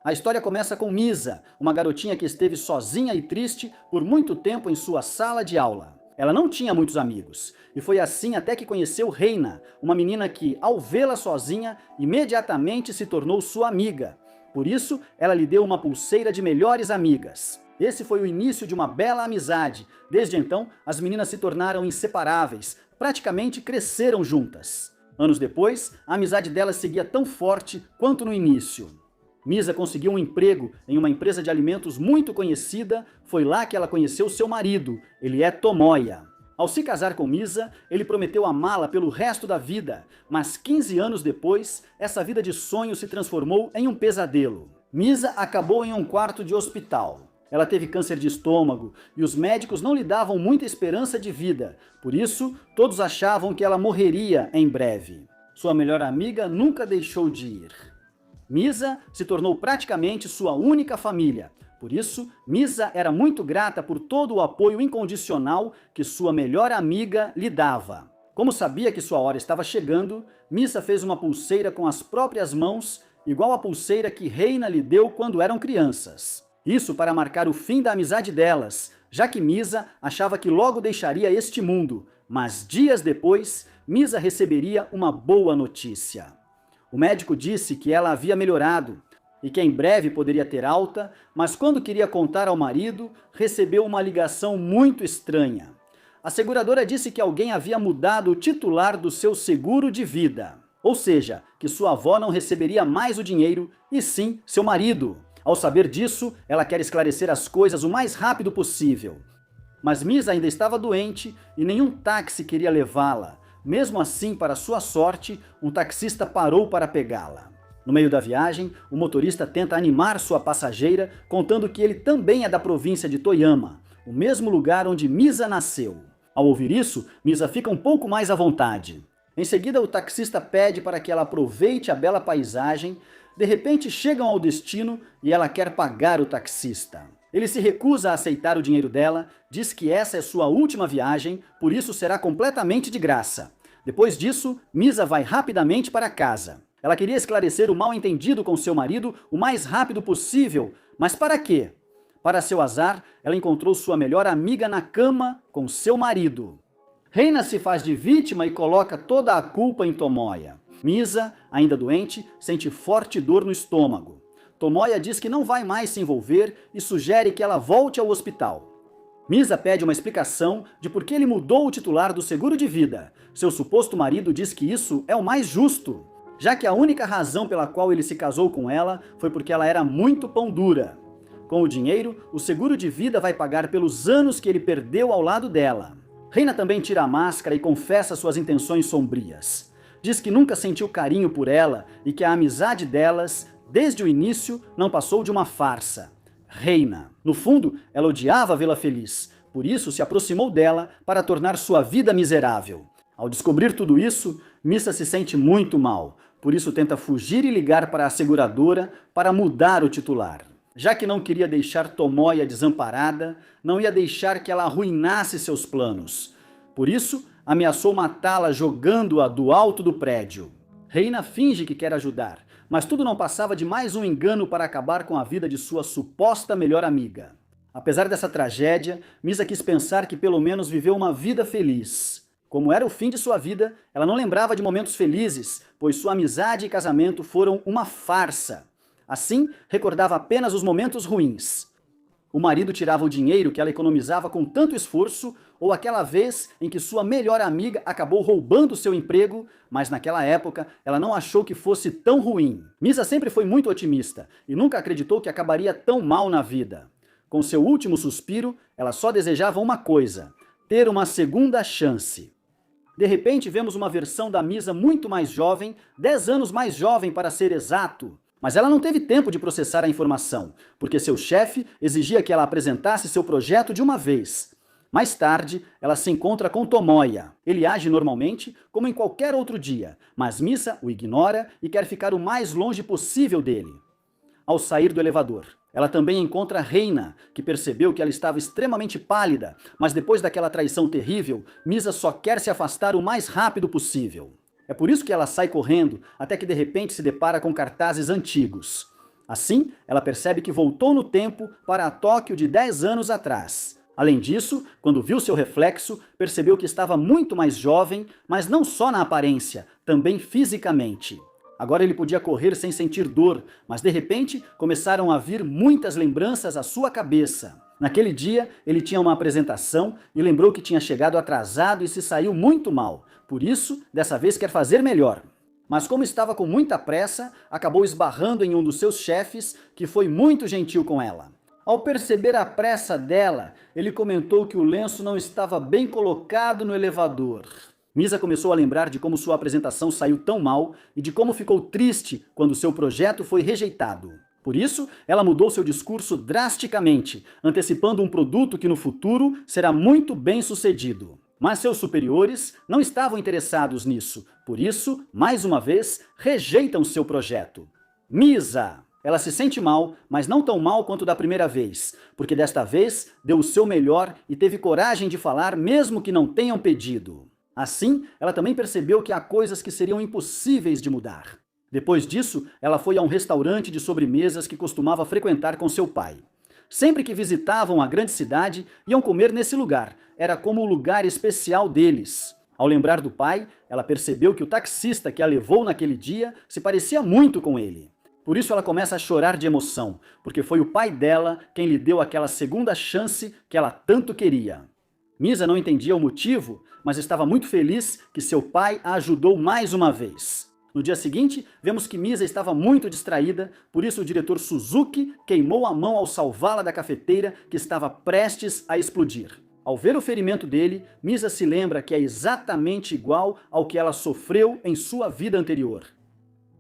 A história começa com Misa, uma garotinha que esteve sozinha e triste por muito tempo em sua sala de aula. Ela não tinha muitos amigos, e foi assim até que conheceu Reina, uma menina que, ao vê-la sozinha, imediatamente se tornou sua amiga. Por isso, ela lhe deu uma pulseira de melhores amigas. Esse foi o início de uma bela amizade. Desde então, as meninas se tornaram inseparáveis, praticamente cresceram juntas. Anos depois, a amizade delas seguia tão forte quanto no início. Misa conseguiu um emprego em uma empresa de alimentos muito conhecida, foi lá que ela conheceu seu marido, ele é Tomoya. Ao se casar com Misa, ele prometeu amá-la pelo resto da vida, mas 15 anos depois, essa vida de sonho se transformou em um pesadelo. Misa acabou em um quarto de hospital. Ela teve câncer de estômago e os médicos não lhe davam muita esperança de vida, por isso todos achavam que ela morreria em breve. Sua melhor amiga nunca deixou de ir. Misa se tornou praticamente sua única família. Por isso, Misa era muito grata por todo o apoio incondicional que sua melhor amiga lhe dava. Como sabia que sua hora estava chegando, Misa fez uma pulseira com as próprias mãos, igual a pulseira que Reina lhe deu quando eram crianças. Isso para marcar o fim da amizade delas, já que Misa achava que logo deixaria este mundo, mas dias depois, Misa receberia uma boa notícia. O médico disse que ela havia melhorado e que em breve poderia ter alta, mas quando queria contar ao marido, recebeu uma ligação muito estranha. A seguradora disse que alguém havia mudado o titular do seu seguro de vida, ou seja, que sua avó não receberia mais o dinheiro, e sim seu marido. Ao saber disso, ela quer esclarecer as coisas o mais rápido possível. Mas Misa ainda estava doente e nenhum táxi queria levá-la. Mesmo assim, para sua sorte, um taxista parou para pegá-la. No meio da viagem, o motorista tenta animar sua passageira, contando que ele também é da província de Toyama, o mesmo lugar onde Misa nasceu. Ao ouvir isso, Misa fica um pouco mais à vontade. Em seguida, o taxista pede para que ela aproveite a bela paisagem. De repente, chegam ao destino e ela quer pagar o taxista. Ele se recusa a aceitar o dinheiro dela, diz que essa é sua última viagem, por isso será completamente de graça. Depois disso, Misa vai rapidamente para casa. Ela queria esclarecer o mal-entendido com seu marido o mais rápido possível, mas para quê? Para seu azar, ela encontrou sua melhor amiga na cama com seu marido. Reina se faz de vítima e coloca toda a culpa em Tomoya. Misa, ainda doente, sente forte dor no estômago. Tomoya diz que não vai mais se envolver e sugere que ela volte ao hospital. Misa pede uma explicação de por que ele mudou o titular do seguro de vida. Seu suposto marido diz que isso é o mais justo, já que a única razão pela qual ele se casou com ela foi porque ela era muito pão dura. Com o dinheiro, o seguro de vida vai pagar pelos anos que ele perdeu ao lado dela. Reina também tira a máscara e confessa suas intenções sombrias. Diz que nunca sentiu carinho por ela e que a amizade delas, desde o início, não passou de uma farsa. Reina. No fundo, ela odiava vê-la feliz, por isso se aproximou dela para tornar sua vida miserável. Ao descobrir tudo isso, Misa se sente muito mal, por isso tenta fugir e ligar para a seguradora para mudar o titular. Já que não queria deixar Tomoya desamparada, não ia deixar que ela arruinasse seus planos. Por isso, ameaçou matá-la jogando-a do alto do prédio. Reina finge que quer ajudar, mas tudo não passava de mais um engano para acabar com a vida de sua suposta melhor amiga. Apesar dessa tragédia, Misa quis pensar que pelo menos viveu uma vida feliz. Como era o fim de sua vida, ela não lembrava de momentos felizes, pois sua amizade e casamento foram uma farsa. Assim, recordava apenas os momentos ruins. O marido tirava o dinheiro que ela economizava com tanto esforço, ou aquela vez em que sua melhor amiga acabou roubando seu emprego, mas naquela época ela não achou que fosse tão ruim. Misa sempre foi muito otimista e nunca acreditou que acabaria tão mal na vida. Com seu último suspiro, ela só desejava uma coisa: ter uma segunda chance. De repente, vemos uma versão da Misa muito mais jovem, 10 anos mais jovem para ser exato. Mas ela não teve tempo de processar a informação, porque seu chefe exigia que ela apresentasse seu projeto de uma vez. Mais tarde, ela se encontra com Tomoya. Ele age normalmente, como em qualquer outro dia, mas Misa o ignora e quer ficar o mais longe possível dele. Ao sair do elevador, ela também encontra Reina, que percebeu que ela estava extremamente pálida, mas depois daquela traição terrível, Misa só quer se afastar o mais rápido possível. É por isso que ela sai correndo, até que de repente se depara com cartazes antigos. Assim, ela percebe que voltou no tempo para a Tóquio de 10 anos atrás. Além disso, quando viu seu reflexo, percebeu que estava muito mais jovem, mas não só na aparência, também fisicamente. Agora ele podia correr sem sentir dor, mas de repente começaram a vir muitas lembranças à sua cabeça. Naquele dia, ele tinha uma apresentação e lembrou que tinha chegado atrasado e se saiu muito mal. Por isso, dessa vez quer fazer melhor. Mas como estava com muita pressa, acabou esbarrando em um dos seus chefes, que foi muito gentil com ela. Ao perceber a pressa dela, ele comentou que o lenço não estava bem colocado no elevador. Misa começou a lembrar de como sua apresentação saiu tão mal e de como ficou triste quando seu projeto foi rejeitado. Por isso, ela mudou seu discurso drasticamente, antecipando um produto que no futuro será muito bem sucedido. Mas seus superiores não estavam interessados nisso, por isso, mais uma vez, rejeitam seu projeto. Misa! Ela se sente mal, mas não tão mal quanto da primeira vez, porque desta vez deu o seu melhor e teve coragem de falar mesmo que não tenham pedido. Assim, ela também percebeu que há coisas que seriam impossíveis de mudar. Depois disso, ela foi a um restaurante de sobremesas que costumava frequentar com seu pai. Sempre que visitavam a grande cidade, iam comer nesse lugar. Era como o lugar especial deles. Ao lembrar do pai, ela percebeu que o taxista que a levou naquele dia se parecia muito com ele. Por isso ela começa a chorar de emoção, porque foi o pai dela quem lhe deu aquela segunda chance que ela tanto queria. Misa não entendia o motivo, mas estava muito feliz que seu pai a ajudou mais uma vez. No dia seguinte, vemos que Misa estava muito distraída, por isso o diretor Suzuki queimou a mão ao salvá-la da cafeteira que estava prestes a explodir. Ao ver o ferimento dele, Misa se lembra que é exatamente igual ao que ela sofreu em sua vida anterior.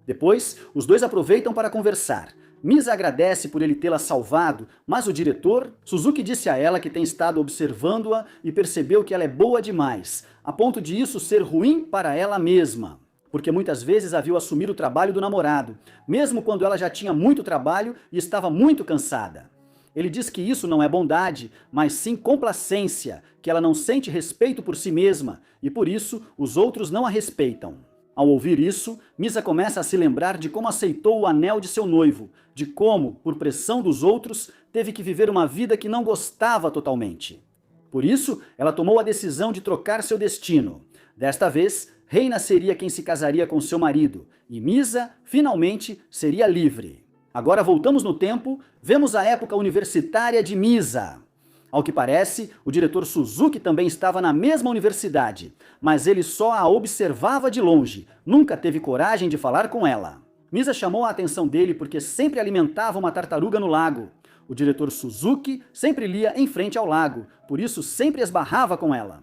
Depois, os dois aproveitam para conversar. Misa agradece por ele tê-la salvado, mas o diretor, Suzuki, disse a ela que tem estado observando-a e percebeu que ela é boa demais, a ponto de isso ser ruim para ela mesma. Porque muitas vezes a viu assumir o trabalho do namorado, mesmo quando ela já tinha muito trabalho e estava muito cansada. Ele diz que isso não é bondade, mas sim complacência, que ela não sente respeito por si mesma e por isso os outros não a respeitam. Ao ouvir isso, Misa começa a se lembrar de como aceitou o anel de seu noivo, de como, por pressão dos outros, teve que viver uma vida que não gostava totalmente. Por isso, ela tomou a decisão de trocar seu destino. Desta vez, Reina seria quem se casaria com seu marido, e Misa, finalmente, seria livre. Agora voltamos no tempo, vemos a época universitária de Misa. Ao que parece, o diretor Suzuki também estava na mesma universidade, mas ele só a observava de longe, nunca teve coragem de falar com ela. Misa chamou a atenção dele porque sempre alimentava uma tartaruga no lago. O diretor Suzuki sempre lia em frente ao lago, por isso sempre esbarrava com ela.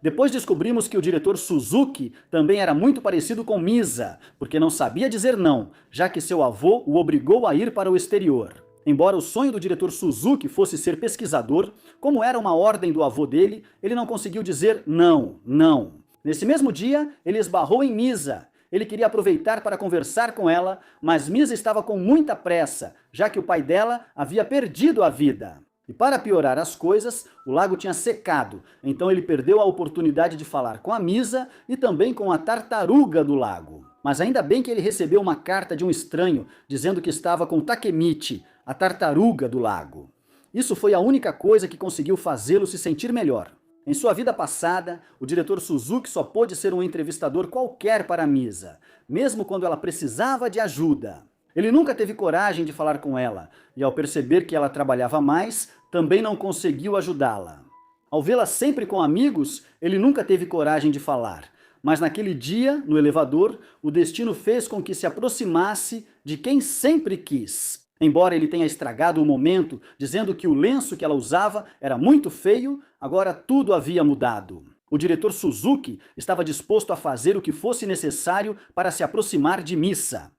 Depois descobrimos que o diretor Suzuki também era muito parecido com Misa, porque não sabia dizer não, já que seu avô o obrigou a ir para o exterior. Embora o sonho do diretor Suzuki fosse ser pesquisador, como era uma ordem do avô dele, ele não conseguiu dizer não, não. Nesse mesmo dia, ele esbarrou em Misa. Ele queria aproveitar para conversar com ela, mas Misa estava com muita pressa, já que o pai dela havia perdido a vida. E para piorar as coisas, o lago tinha secado, então ele perdeu a oportunidade de falar com a Misa e também com a tartaruga do lago. Mas ainda bem que ele recebeu uma carta de um estranho, dizendo que estava com Takemichi, a tartaruga do lago. Isso foi a única coisa que conseguiu fazê-lo se sentir melhor. Em sua vida passada, o diretor Suzuki só pôde ser um entrevistador qualquer para Misa, mesmo quando ela precisava de ajuda. Ele nunca teve coragem de falar com ela, e ao perceber que ela trabalhava mais, também não conseguiu ajudá-la. Ao vê-la sempre com amigos, ele nunca teve coragem de falar. Mas naquele dia, no elevador, o destino fez com que se aproximasse de quem sempre quis. Embora ele tenha estragado o momento, dizendo que o lenço que ela usava era muito feio, agora tudo havia mudado. O diretor Suzuki estava disposto a fazer o que fosse necessário para se aproximar de Misa.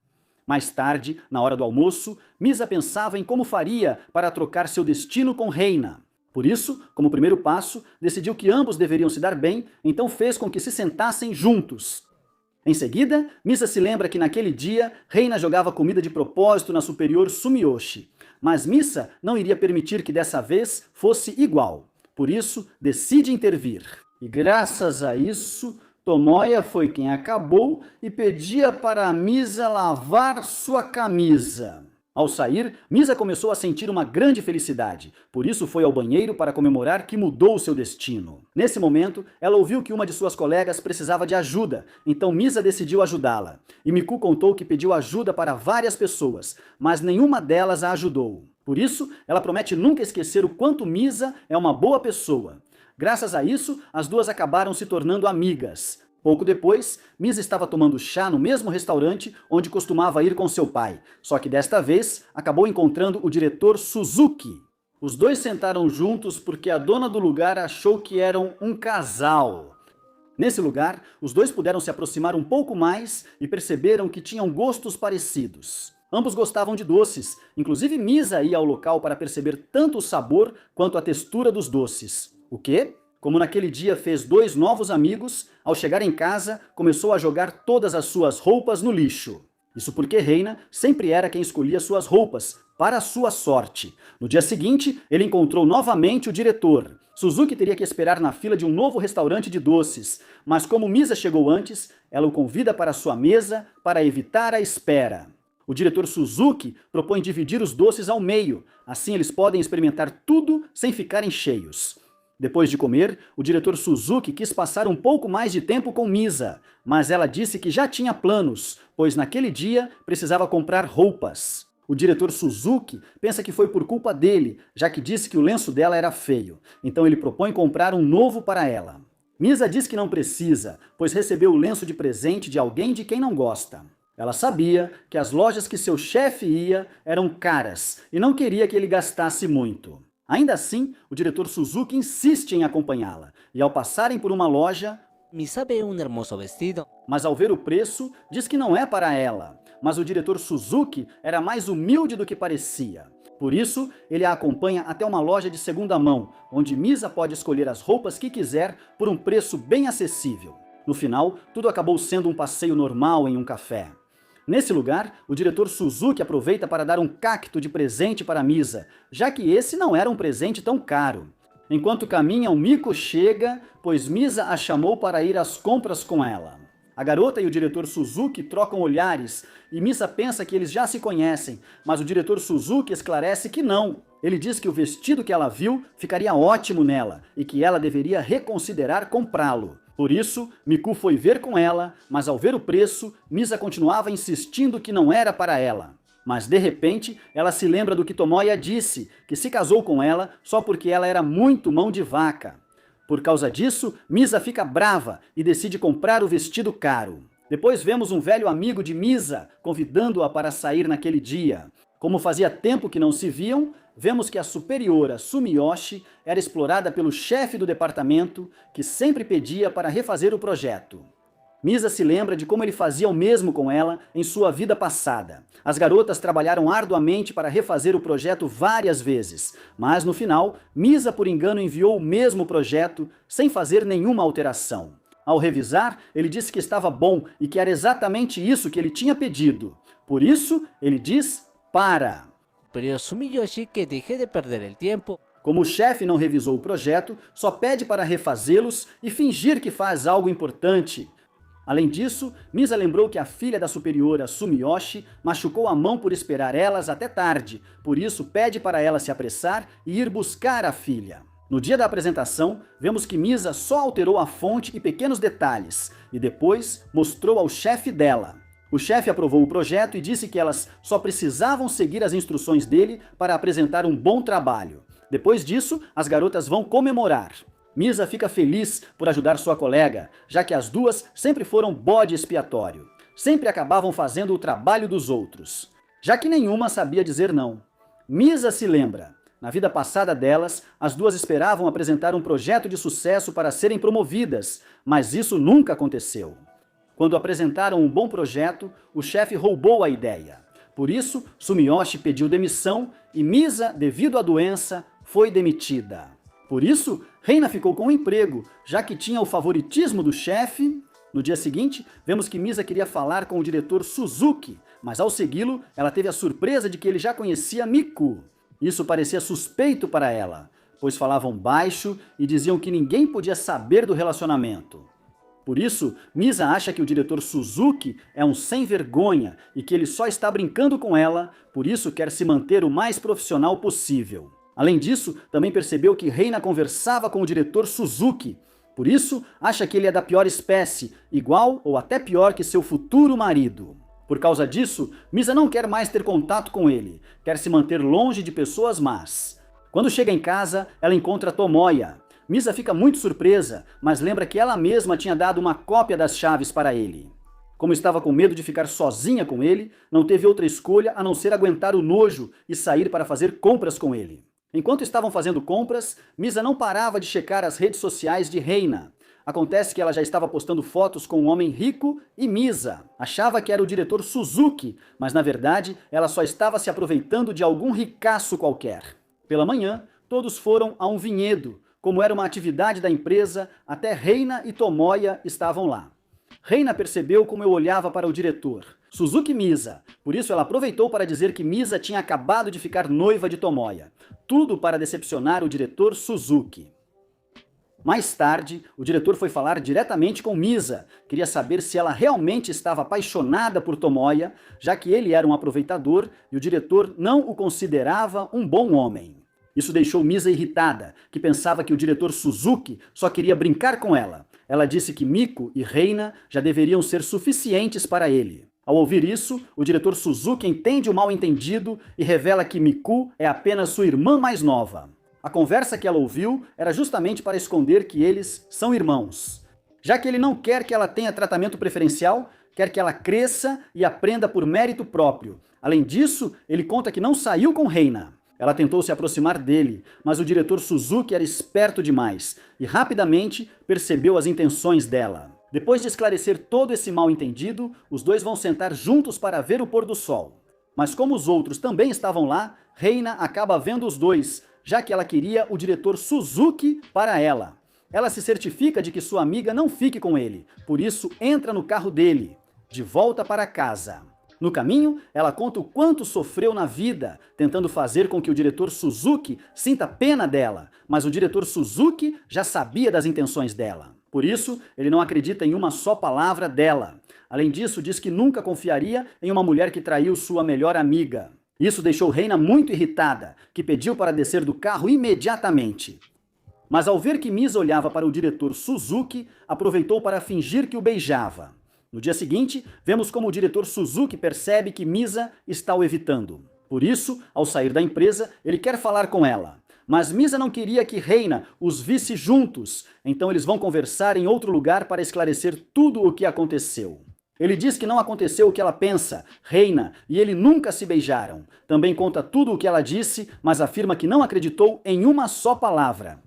Mais tarde, na hora do almoço, Misa pensava em como faria para trocar seu destino com Reina. Por isso, como primeiro passo, decidiu que ambos deveriam se dar bem, então fez com que se sentassem juntos. Em seguida, Misa se lembra que naquele dia, Reina jogava comida de propósito na superior Sumiyoshi. Mas Misa não iria permitir que dessa vez fosse igual. Por isso, decide intervir. E graças a isso, Tomoya foi quem acabou e pedia para Misa lavar sua camisa. Ao sair, Misa começou a sentir uma grande felicidade, por isso foi ao banheiro para comemorar que mudou o seu destino. Nesse momento, ela ouviu que uma de suas colegas precisava de ajuda, então Misa decidiu ajudá-la. E Miku contou que pediu ajuda para várias pessoas, mas nenhuma delas a ajudou. Por isso, ela promete nunca esquecer o quanto Misa é uma boa pessoa. Graças a isso, as duas acabaram se tornando amigas. Pouco depois, Misa estava tomando chá no mesmo restaurante onde costumava ir com seu pai, só que desta vez acabou encontrando o diretor Suzuki. Os dois sentaram juntos porque a dona do lugar achou que eram um casal. Nesse lugar, os dois puderam se aproximar um pouco mais e perceberam que tinham gostos parecidos. Ambos gostavam de doces, inclusive Misa ia ao local para perceber tanto o sabor quanto a textura dos doces. O quê? Como naquele dia fez 2 novos amigos, ao chegar em casa, começou a jogar todas as suas roupas no lixo. Isso porque Reina sempre era quem escolhia suas roupas, para a sua sorte. No dia seguinte, ele encontrou novamente o diretor. Suzuki teria que esperar na fila de um novo restaurante de doces, mas como Misa chegou antes, ela o convida para sua mesa para evitar a espera. O diretor Suzuki propõe dividir os doces ao meio, assim eles podem experimentar tudo sem ficarem cheios. Depois de comer, o diretor Suzuki quis passar um pouco mais de tempo com Misa, mas ela disse que já tinha planos, pois naquele dia precisava comprar roupas. O diretor Suzuki pensa que foi por culpa dele, já que disse que o lenço dela era feio, então ele propõe comprar um novo para ela. Misa diz que não precisa, pois recebeu o lenço de presente de alguém de quem não gosta. Ela sabia que as lojas que seu chefe ia eram caras e não queria que ele gastasse muito. Ainda assim, o diretor Suzuki insiste em acompanhá-la, e ao passarem por uma loja, Misa ve un hermoso vestido. mas ao ver o preço, diz que não é para ela. Mas o diretor Suzuki era mais humilde do que parecia. Por isso, ele a acompanha até uma loja de segunda mão, onde Misa pode escolher as roupas que quiser por um preço bem acessível. No final, tudo acabou sendo um passeio normal em um café. Nesse lugar, o diretor Suzuki aproveita para dar um cacto de presente para Misa, já que esse não era um presente tão caro. Enquanto caminham, Miko chega, pois Misa a chamou para ir às compras com ela. A garota e o diretor Suzuki trocam olhares e Misa pensa que eles já se conhecem, mas o diretor Suzuki esclarece que não. Ele diz que o vestido que ela viu ficaria ótimo nela e que ela deveria reconsiderar comprá-lo. Por isso, Miku foi ver com ela, mas ao ver o preço, Misa continuava insistindo que não era para ela. Mas de repente, ela se lembra do que Tomoya disse, que se casou com ela só porque ela era muito mão de vaca. Por causa disso, Misa fica brava e decide comprar o vestido caro. Depois vemos um velho amigo de Misa convidando-a para sair naquele dia. Como fazia tempo que não se viam, vemos que a superiora Sumiyoshi era explorada pelo chefe do departamento, que sempre pedia para refazer o projeto. Misa se lembra de como ele fazia o mesmo com ela em sua vida passada. As garotas trabalharam arduamente para refazer o projeto várias vezes, mas no final, Misa por engano enviou o mesmo projeto sem fazer nenhuma alteração. Ao revisar, ele disse que estava bom e que era exatamente isso que ele tinha pedido. Por isso, ele diz: para! Pero Sumiyoshi que deje de perder el tiempo. Como o chefe não revisou o projeto, só pede para refazê-los e fingir que faz algo importante. Além disso, Misa lembrou que a filha da superiora Sumiyoshi machucou a mão por esperar elas até tarde, por isso pede para ela se apressar e ir buscar a filha. No dia da apresentação, vemos que Misa só alterou a fonte e pequenos detalhes, e depois mostrou ao chefe dela. O chefe aprovou o projeto e disse que elas só precisavam seguir as instruções dele para apresentar um bom trabalho. Depois disso, as garotas vão comemorar. Misa fica feliz por ajudar sua colega, já que as duas sempre foram bode expiatório. Sempre acabavam fazendo o trabalho dos outros, já que nenhuma sabia dizer não. Misa se lembra. Na vida passada delas, as duas esperavam apresentar um projeto de sucesso para serem promovidas, mas isso nunca aconteceu. Quando apresentaram um bom projeto, o chefe roubou a ideia. Por isso, Sumiyoshi pediu demissão e Misa, devido à doença, foi demitida. Por isso, Reina ficou com o emprego, já que tinha o favoritismo do chefe. No dia seguinte, vemos que Misa queria falar com o diretor Suzuki, mas ao segui-lo, ela teve a surpresa de que ele já conhecia Miku. Isso parecia suspeito para ela, pois falavam baixo e diziam que ninguém podia saber do relacionamento. Por isso, Misa acha que o diretor Suzuki é um sem-vergonha e que ele só está brincando com ela, por isso quer se manter o mais profissional possível. Além disso, também percebeu que Reina conversava com o diretor Suzuki. Por isso, acha que ele é da pior espécie, igual ou até pior que seu futuro marido. Por causa disso, Misa não quer mais ter contato com ele, quer se manter longe de pessoas más. Quando chega em casa, ela encontra Tomoya. Misa fica muito surpresa, mas lembra que ela mesma tinha dado uma cópia das chaves para ele. Como estava com medo de ficar sozinha com ele, não teve outra escolha a não ser aguentar o nojo e sair para fazer compras com ele. Enquanto estavam fazendo compras, Misa não parava de checar as redes sociais de Reina. Acontece que ela já estava postando fotos com um homem rico e Misa achava que era o diretor Suzuki, mas na verdade ela só estava se aproveitando de algum ricaço qualquer. Pela manhã, todos foram a um vinhedo. Como era uma atividade da empresa, até Reina e Tomoya estavam lá. Reina percebeu como eu olhava para o diretor, Suzuki Misa. Por isso ela aproveitou para dizer que Misa tinha acabado de ficar noiva de Tomoya. Tudo para decepcionar o diretor Suzuki. Mais tarde, o diretor foi falar diretamente com Misa. Queria saber se ela realmente estava apaixonada por Tomoya, já que ele era um aproveitador e o diretor não o considerava um bom homem. Isso deixou Misa irritada, que pensava que o diretor Suzuki só queria brincar com ela. Ela disse que Miko e Reina já deveriam ser suficientes para ele. Ao ouvir isso, o diretor Suzuki entende o mal-entendido e revela que Miku é apenas sua irmã mais nova. A conversa que ela ouviu era justamente para esconder que eles são irmãos. Já que ele não quer que ela tenha tratamento preferencial, quer que ela cresça e aprenda por mérito próprio. Além disso, ele conta que não saiu com Reina. Ela tentou se aproximar dele, mas o diretor Suzuki era esperto demais e rapidamente percebeu as intenções dela. Depois de esclarecer todo esse mal-entendido, os dois vão sentar juntos para ver o pôr do sol. Mas como os outros também estavam lá, Reina acaba vendo os dois, já que ela queria o diretor Suzuki para ela. Ela se certifica de que sua amiga não fique com ele, por isso entra no carro dele, de volta para casa. No caminho, ela conta o quanto sofreu na vida, tentando fazer com que o diretor Suzuki sinta pena dela, mas o diretor Suzuki já sabia das intenções dela. Por isso, ele não acredita em uma só palavra dela. Além disso, diz que nunca confiaria em uma mulher que traiu sua melhor amiga. Isso deixou Reina muito irritada, que pediu para descer do carro imediatamente. Mas ao ver que Misa olhava para o diretor Suzuki, aproveitou para fingir que o beijava. No dia seguinte, vemos como o diretor Suzuki percebe que Misa está o evitando. Por isso, ao sair da empresa, ele quer falar com ela. Mas Misa não queria que Reina os visse juntos, então eles vão conversar em outro lugar para esclarecer tudo o que aconteceu. Ele diz que não aconteceu o que ela pensa, Reina e ele nunca se beijaram. Também conta tudo o que ela disse, mas afirma que não acreditou em uma só palavra.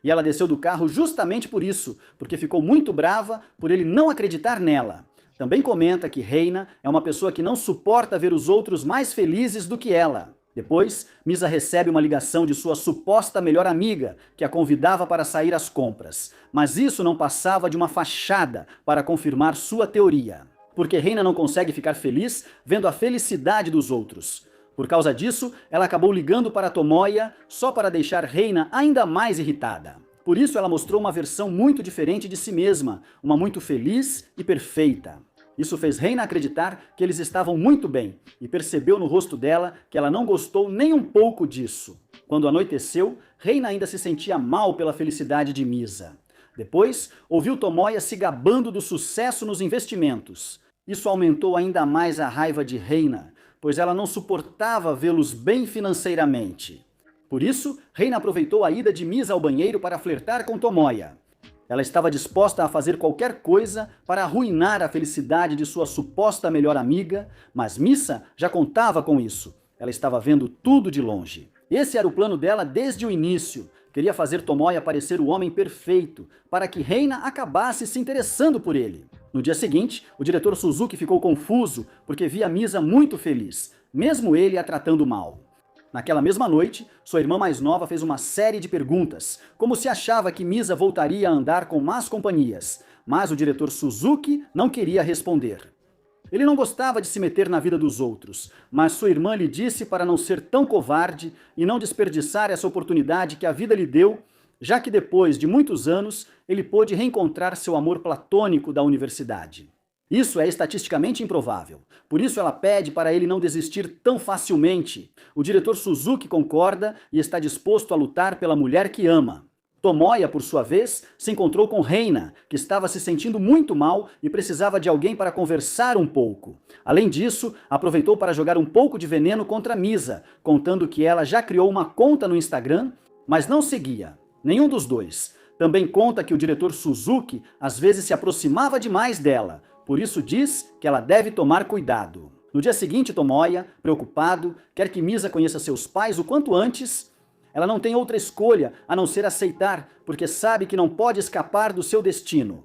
E ela desceu do carro justamente por isso, porque ficou muito brava por ele não acreditar nela. Também comenta que Reina é uma pessoa que não suporta ver os outros mais felizes do que ela. Depois, Misa recebe uma ligação de sua suposta melhor amiga, que a convidava para sair às compras. Mas isso não passava de uma fachada para confirmar sua teoria. Porque Reina não consegue ficar feliz vendo a felicidade dos outros. Por causa disso, ela acabou ligando para Tomoya só para deixar Reina ainda mais irritada. Por isso ela mostrou uma versão muito diferente de si mesma, uma muito feliz e perfeita. Isso fez Reina acreditar que eles estavam muito bem e percebeu no rosto dela que ela não gostou nem um pouco disso. Quando anoiteceu, Reina ainda se sentia mal pela felicidade de Misa. Depois, ouviu Tomoya se gabando do sucesso nos investimentos. Isso aumentou ainda mais a raiva de Reina, pois ela não suportava vê-los bem financeiramente. Por isso, Reina aproveitou a ida de Misa ao banheiro para flertar com Tomoya. Ela estava disposta a fazer qualquer coisa para arruinar a felicidade de sua suposta melhor amiga, mas Misa já contava com isso. Ela estava vendo tudo de longe. Esse era o plano dela desde o início. Queria fazer Tomoya parecer o homem perfeito, para que Reina acabasse se interessando por ele. No dia seguinte, o diretor Suzuki ficou confuso porque via Misa muito feliz, mesmo ele a tratando mal. Naquela mesma noite, sua irmã mais nova fez uma série de perguntas, como se achava que Misa voltaria a andar com más companhias, mas o diretor Suzuki não queria responder. Ele não gostava de se meter na vida dos outros, mas sua irmã lhe disse para não ser tão covarde e não desperdiçar essa oportunidade que a vida lhe deu já que depois de muitos anos ele pôde reencontrar seu amor platônico da universidade. Isso é estatisticamente improvável, por isso ela pede para ele não desistir tão facilmente. O diretor Suzuki concorda e está disposto a lutar pela mulher que ama. Tomoya, por sua vez, se encontrou com Reina, que estava se sentindo muito mal e precisava de alguém para conversar um pouco. Além disso, aproveitou para jogar um pouco de veneno contra Misa, contando que ela já criou uma conta no Instagram, mas não seguia. Nenhum dos dois. Também conta que o diretor Suzuki às vezes se aproximava demais dela, por isso diz que ela deve tomar cuidado. No dia seguinte, Tomoya, preocupado, quer que Misa conheça seus pais o quanto antes. Ela não tem outra escolha a não ser aceitar, porque sabe que não pode escapar do seu destino.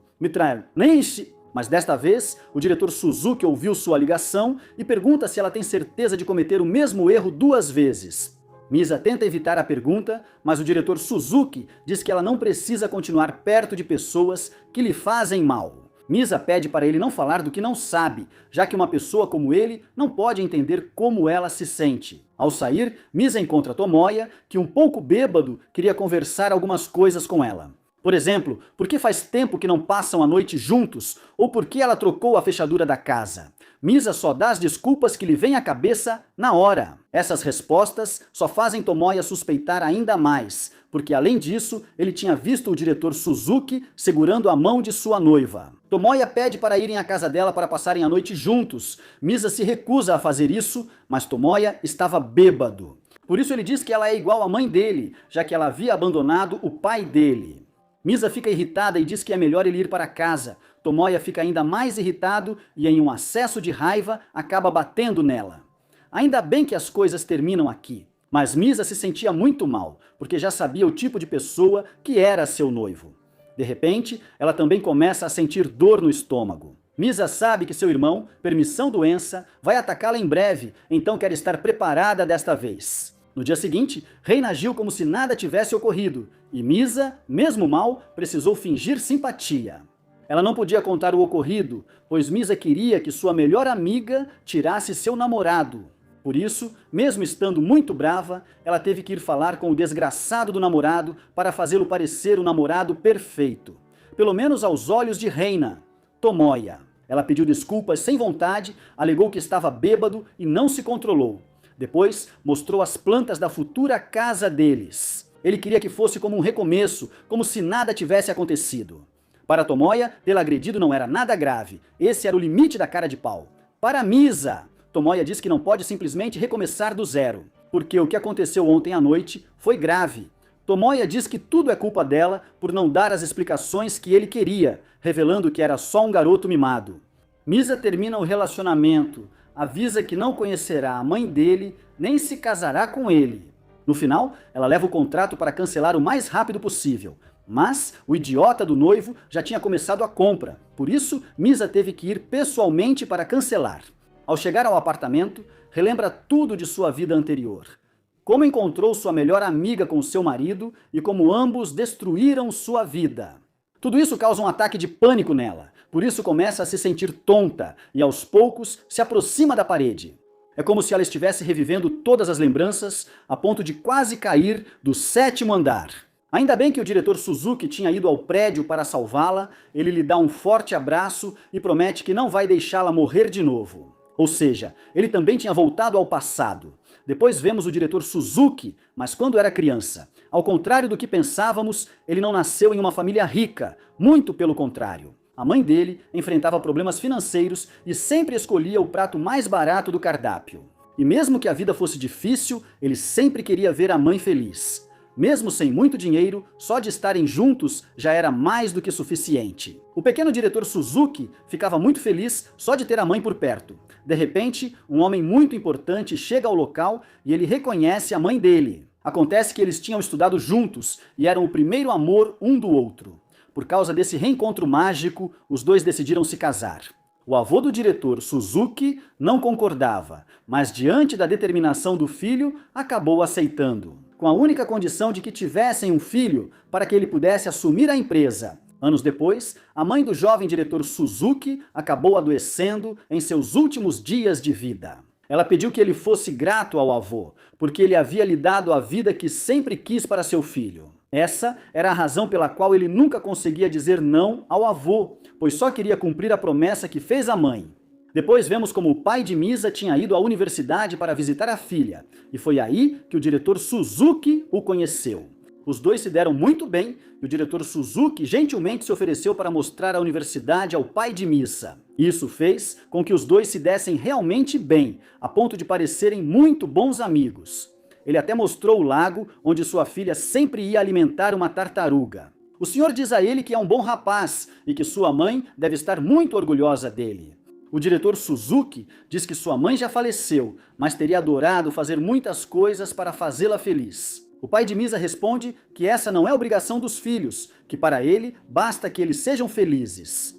Mas desta vez, o diretor Suzuki ouviu sua ligação e pergunta se ela tem certeza de cometer o mesmo erro 2 vezes. Misa tenta evitar a pergunta, mas o diretor Suzuki diz que ela não precisa continuar perto de pessoas que lhe fazem mal. Misa pede para ele não falar do que não sabe, já que uma pessoa como ele não pode entender como ela se sente. Ao sair, Misa encontra Tomoya, que um pouco bêbado queria conversar algumas coisas com ela. Por exemplo, por que faz tempo que não passam a noite juntos, ou por que ela trocou a fechadura da casa. Misa só dá as desculpas que lhe vêm à cabeça na hora. Essas respostas só fazem Tomoya suspeitar ainda mais, porque além disso, ele tinha visto o diretor Suzuki segurando a mão de sua noiva. Tomoya pede para irem à casa dela para passarem a noite juntos. Misa se recusa a fazer isso, mas Tomoya estava bêbado. Por isso ele diz que ela é igual à mãe dele, já que ela havia abandonado o pai dele. Misa fica irritada e diz que é melhor ele ir para casa. Tomoya fica ainda mais irritado e, em um acesso de raiva, acaba batendo nela. Ainda bem que as coisas terminam aqui, mas Misa se sentia muito mal, porque já sabia o tipo de pessoa que era seu noivo. De repente, ela também começa a sentir dor no estômago. Misa sabe que seu irmão, Permissão Doença, vai atacá-la em breve, então quer estar preparada desta vez. No dia seguinte, Reina agiu como se nada tivesse ocorrido, e Misa, mesmo mal, precisou fingir simpatia. Ela não podia contar o ocorrido, pois Misa queria que sua melhor amiga tirasse seu namorado. Por isso, mesmo estando muito brava, ela teve que ir falar com o desgraçado do namorado para fazê-lo parecer o namorado perfeito. Pelo menos aos olhos de Reina, Tomoya. Ela pediu desculpas sem vontade, alegou que estava bêbado e não se controlou. Depois, mostrou as plantas da futura casa deles. Ele queria que fosse como um recomeço, como se nada tivesse acontecido. Para Tomoya, tê-la agredido não era nada grave. Esse era o limite da cara de pau. Para Misa, Tomoya diz que não pode simplesmente recomeçar do zero, porque o que aconteceu ontem à noite foi grave. Tomoya diz que tudo é culpa dela por não dar as explicações que ele queria, revelando que era só um garoto mimado. Misa termina o relacionamento, avisa que não conhecerá a mãe dele, nem se casará com ele. No final, ela leva o contrato para cancelar o mais rápido possível, mas o idiota do noivo já tinha começado a compra, por isso Misa teve que ir pessoalmente para cancelar. Ao chegar ao apartamento, relembra tudo de sua vida anterior. Como encontrou sua melhor amiga com seu marido e como ambos destruíram sua vida. Tudo isso causa um ataque de pânico nela, por isso começa a se sentir tonta e aos poucos se aproxima da parede. É como se ela estivesse revivendo todas as lembranças a ponto de quase cair do 7º andar. Ainda bem que o diretor Suzuki tinha ido ao prédio para salvá-la, ele lhe dá um forte abraço e promete que não vai deixá-la morrer de novo. Ou seja, ele também tinha voltado ao passado. Depois vemos o diretor Suzuki, mas quando era criança. Ao contrário do que pensávamos, ele não nasceu em uma família rica, muito pelo contrário. A mãe dele enfrentava problemas financeiros e sempre escolhia o prato mais barato do cardápio. E mesmo que a vida fosse difícil, ele sempre queria ver a mãe feliz. Mesmo sem muito dinheiro, só de estarem juntos já era mais do que suficiente. O pequeno diretor Suzuki ficava muito feliz só de ter a mãe por perto. De repente, um homem muito importante chega ao local e ele reconhece a mãe dele. Acontece que eles tinham estudado juntos e eram o primeiro amor um do outro. Por causa desse reencontro mágico, os dois decidiram se casar. O avô do diretor, Suzuki, não concordava, mas diante da determinação do filho, acabou aceitando, com a única condição de que tivessem um filho para que ele pudesse assumir a empresa. Anos depois, a mãe do jovem diretor Suzuki acabou adoecendo em seus últimos dias de vida. Ela pediu que ele fosse grato ao avô, porque ele havia lhe dado a vida que sempre quis para seu filho. Essa era a razão pela qual ele nunca conseguia dizer não ao avô, pois só queria cumprir a promessa que fez à mãe. Depois vemos como o pai de Misa tinha ido à universidade para visitar a filha, e foi aí que o diretor Suzuki o conheceu. Os dois se deram muito bem e o diretor Suzuki gentilmente se ofereceu para mostrar a universidade ao pai de Misa. Isso fez com que os dois se dessem realmente bem, a ponto de parecerem muito bons amigos. Ele até mostrou o lago onde sua filha sempre ia alimentar uma tartaruga. O senhor diz a ele que é um bom rapaz e que sua mãe deve estar muito orgulhosa dele. O diretor Suzuki diz que sua mãe já faleceu, mas teria adorado fazer muitas coisas para fazê-la feliz. O pai de Misa responde que essa não é obrigação dos filhos, que para ele basta que eles sejam felizes.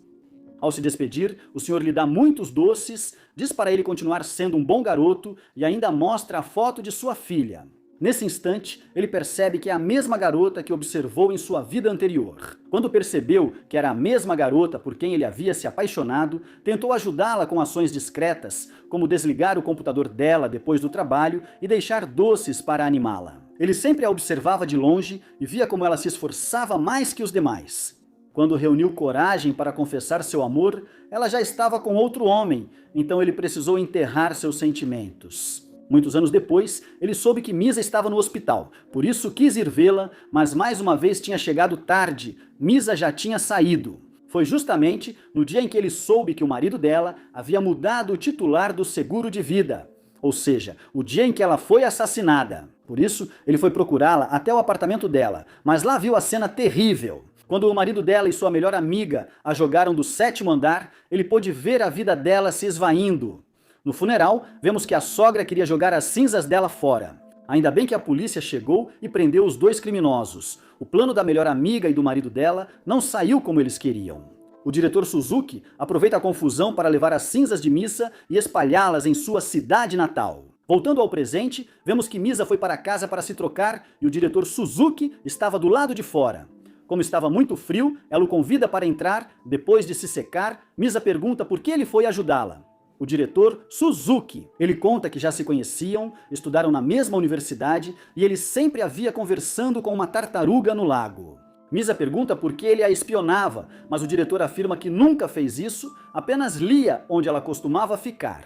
Ao se despedir, o senhor lhe dá muitos doces, diz para ele continuar sendo um bom garoto e ainda mostra a foto de sua filha. Nesse instante, ele percebe que é a mesma garota que observou em sua vida anterior. Quando percebeu que era a mesma garota por quem ele havia se apaixonado, tentou ajudá-la com ações discretas, como desligar o computador dela depois do trabalho e deixar doces para animá-la. Ele sempre a observava de longe e via como ela se esforçava mais que os demais. Quando reuniu coragem para confessar seu amor, ela já estava com outro homem, então ele precisou enterrar seus sentimentos. Muitos anos depois, ele soube que Misa estava no hospital, por isso quis ir vê-la, mas mais uma vez tinha chegado tarde, Misa já tinha saído. Foi justamente no dia em que ele soube que o marido dela havia mudado o titular do seguro de vida, ou seja, o dia em que ela foi assassinada. Por isso, ele foi procurá-la até o apartamento dela, mas lá viu a cena terrível. Quando o marido dela e sua melhor amiga a jogaram do 7º andar, ele pôde ver a vida dela se esvaindo. No funeral, vemos que a sogra queria jogar as cinzas dela fora. Ainda bem que a polícia chegou e prendeu os dois criminosos. O plano da melhor amiga e do marido dela não saiu como eles queriam. O diretor Suzuki aproveita a confusão para levar as cinzas de Misa e espalhá-las em sua cidade natal. Voltando ao presente, vemos que Misa foi para casa para se trocar e o diretor Suzuki estava do lado de fora. Como estava muito frio, ela o convida para entrar. Depois de se secar, Misa pergunta por que ele foi ajudá-la. O diretor Suzuki. Ele conta que já se conheciam, estudaram na mesma universidade e ele sempre havia conversando com uma tartaruga no lago. Misa pergunta por que ele a espionava, mas o diretor afirma que nunca fez isso, apenas lia onde ela costumava ficar.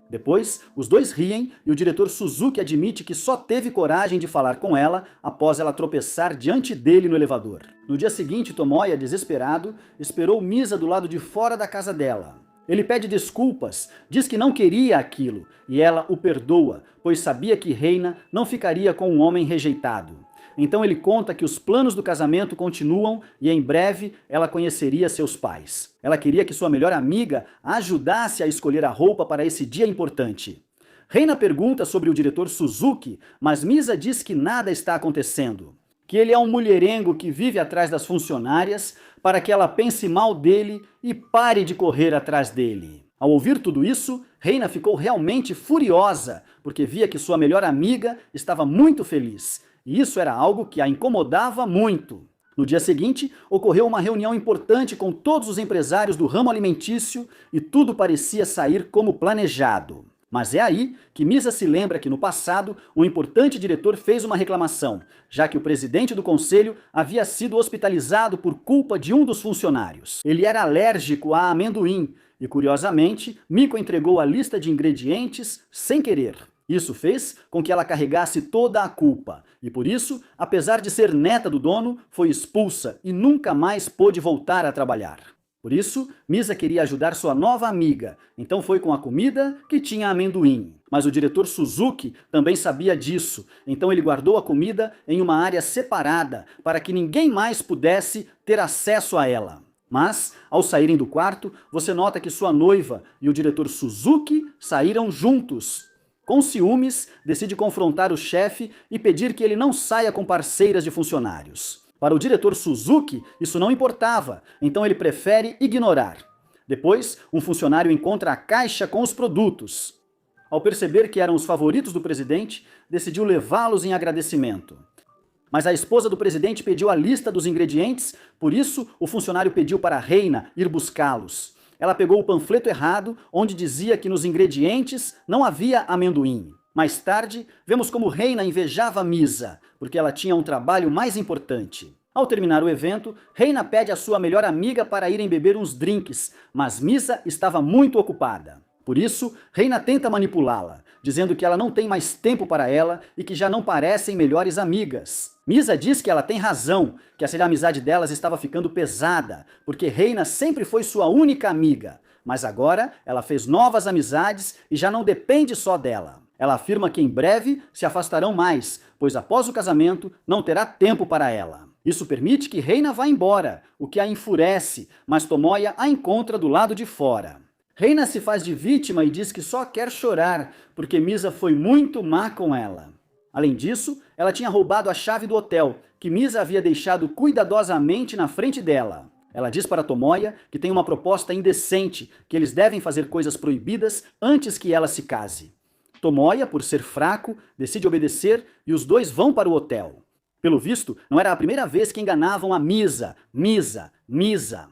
Depois, os dois riem e o diretor Suzuki admite que só teve coragem de falar com ela após ela tropeçar diante dele no elevador. No dia seguinte, Tomoya, desesperado, esperou Misa do lado de fora da casa dela. Ele pede desculpas, diz que não queria aquilo, e ela o perdoa, pois sabia que Reina não ficaria com um homem rejeitado. Então ele conta que os planos do casamento continuam e em breve ela conheceria seus pais. Ela queria que sua melhor amiga a ajudasse a escolher a roupa para esse dia importante. Reina pergunta sobre o diretor Suzuki, mas Misa diz que nada está acontecendo. Que ele é um mulherengo que vive atrás das funcionárias para que ela pense mal dele e pare de correr atrás dele. Ao ouvir tudo isso, Reina ficou realmente furiosa, porque via que sua melhor amiga estava muito feliz, e isso era algo que a incomodava muito. No dia seguinte, ocorreu uma reunião importante com todos os empresários do ramo alimentício e tudo parecia sair como planejado. Mas é aí que Misa se lembra que no passado um importante diretor fez uma reclamação, já que o presidente do conselho havia sido hospitalizado por culpa de um dos funcionários. Ele era alérgico a amendoim e, curiosamente, Miko entregou a lista de ingredientes sem querer. Isso fez com que ela carregasse toda a culpa e, por isso, apesar de ser neta do dono, foi expulsa e nunca mais pôde voltar a trabalhar. Por isso, Misa queria ajudar sua nova amiga, então foi com a comida que tinha amendoim. Mas o diretor Suzuki também sabia disso, então ele guardou a comida em uma área separada para que ninguém mais pudesse ter acesso a ela. Mas, ao saírem do quarto, você nota que sua noiva e o diretor Suzuki saíram juntos. Com ciúmes, decide confrontar o chefe e pedir que ele não saia com parceiras de funcionários. Para o diretor Suzuki, isso não importava, então ele prefere ignorar. Depois, um funcionário encontra a caixa com os produtos. Ao perceber que eram os favoritos do presidente, decidiu levá-los em agradecimento. Mas a esposa do presidente pediu a lista dos ingredientes, por isso o funcionário pediu para a Reina ir buscá-los. Ela pegou o panfleto errado, onde dizia que nos ingredientes não havia amendoim. Mais tarde, vemos como Reina invejava Misa, porque ela tinha um trabalho mais importante. Ao terminar o evento, Reina pede a sua melhor amiga para irem beber uns drinks, mas Misa estava muito ocupada. Por isso, Reina tenta manipulá-la, dizendo que ela não tem mais tempo para ela e que já não parecem melhores amigas. Misa diz que ela tem razão, que a amizade delas estava ficando pesada, porque Reina sempre foi sua única amiga, mas agora ela fez novas amizades e já não depende só dela. Ela afirma que em breve se afastarão mais, pois após o casamento não terá tempo para ela. Isso permite que Reina vá embora, o que a enfurece, mas Tomoya a encontra do lado de fora. Reina se faz de vítima e diz que só quer chorar, porque Misa foi muito má com ela. Além disso, ela tinha roubado a chave do hotel, que Misa havia deixado cuidadosamente na frente dela. Ela diz para Tomoya que tem uma proposta indecente, que eles devem fazer coisas proibidas antes que ela se case. Tomoya, por ser fraco, decide obedecer e os dois vão para o hotel. Pelo visto, não era a primeira vez que enganavam a Misa.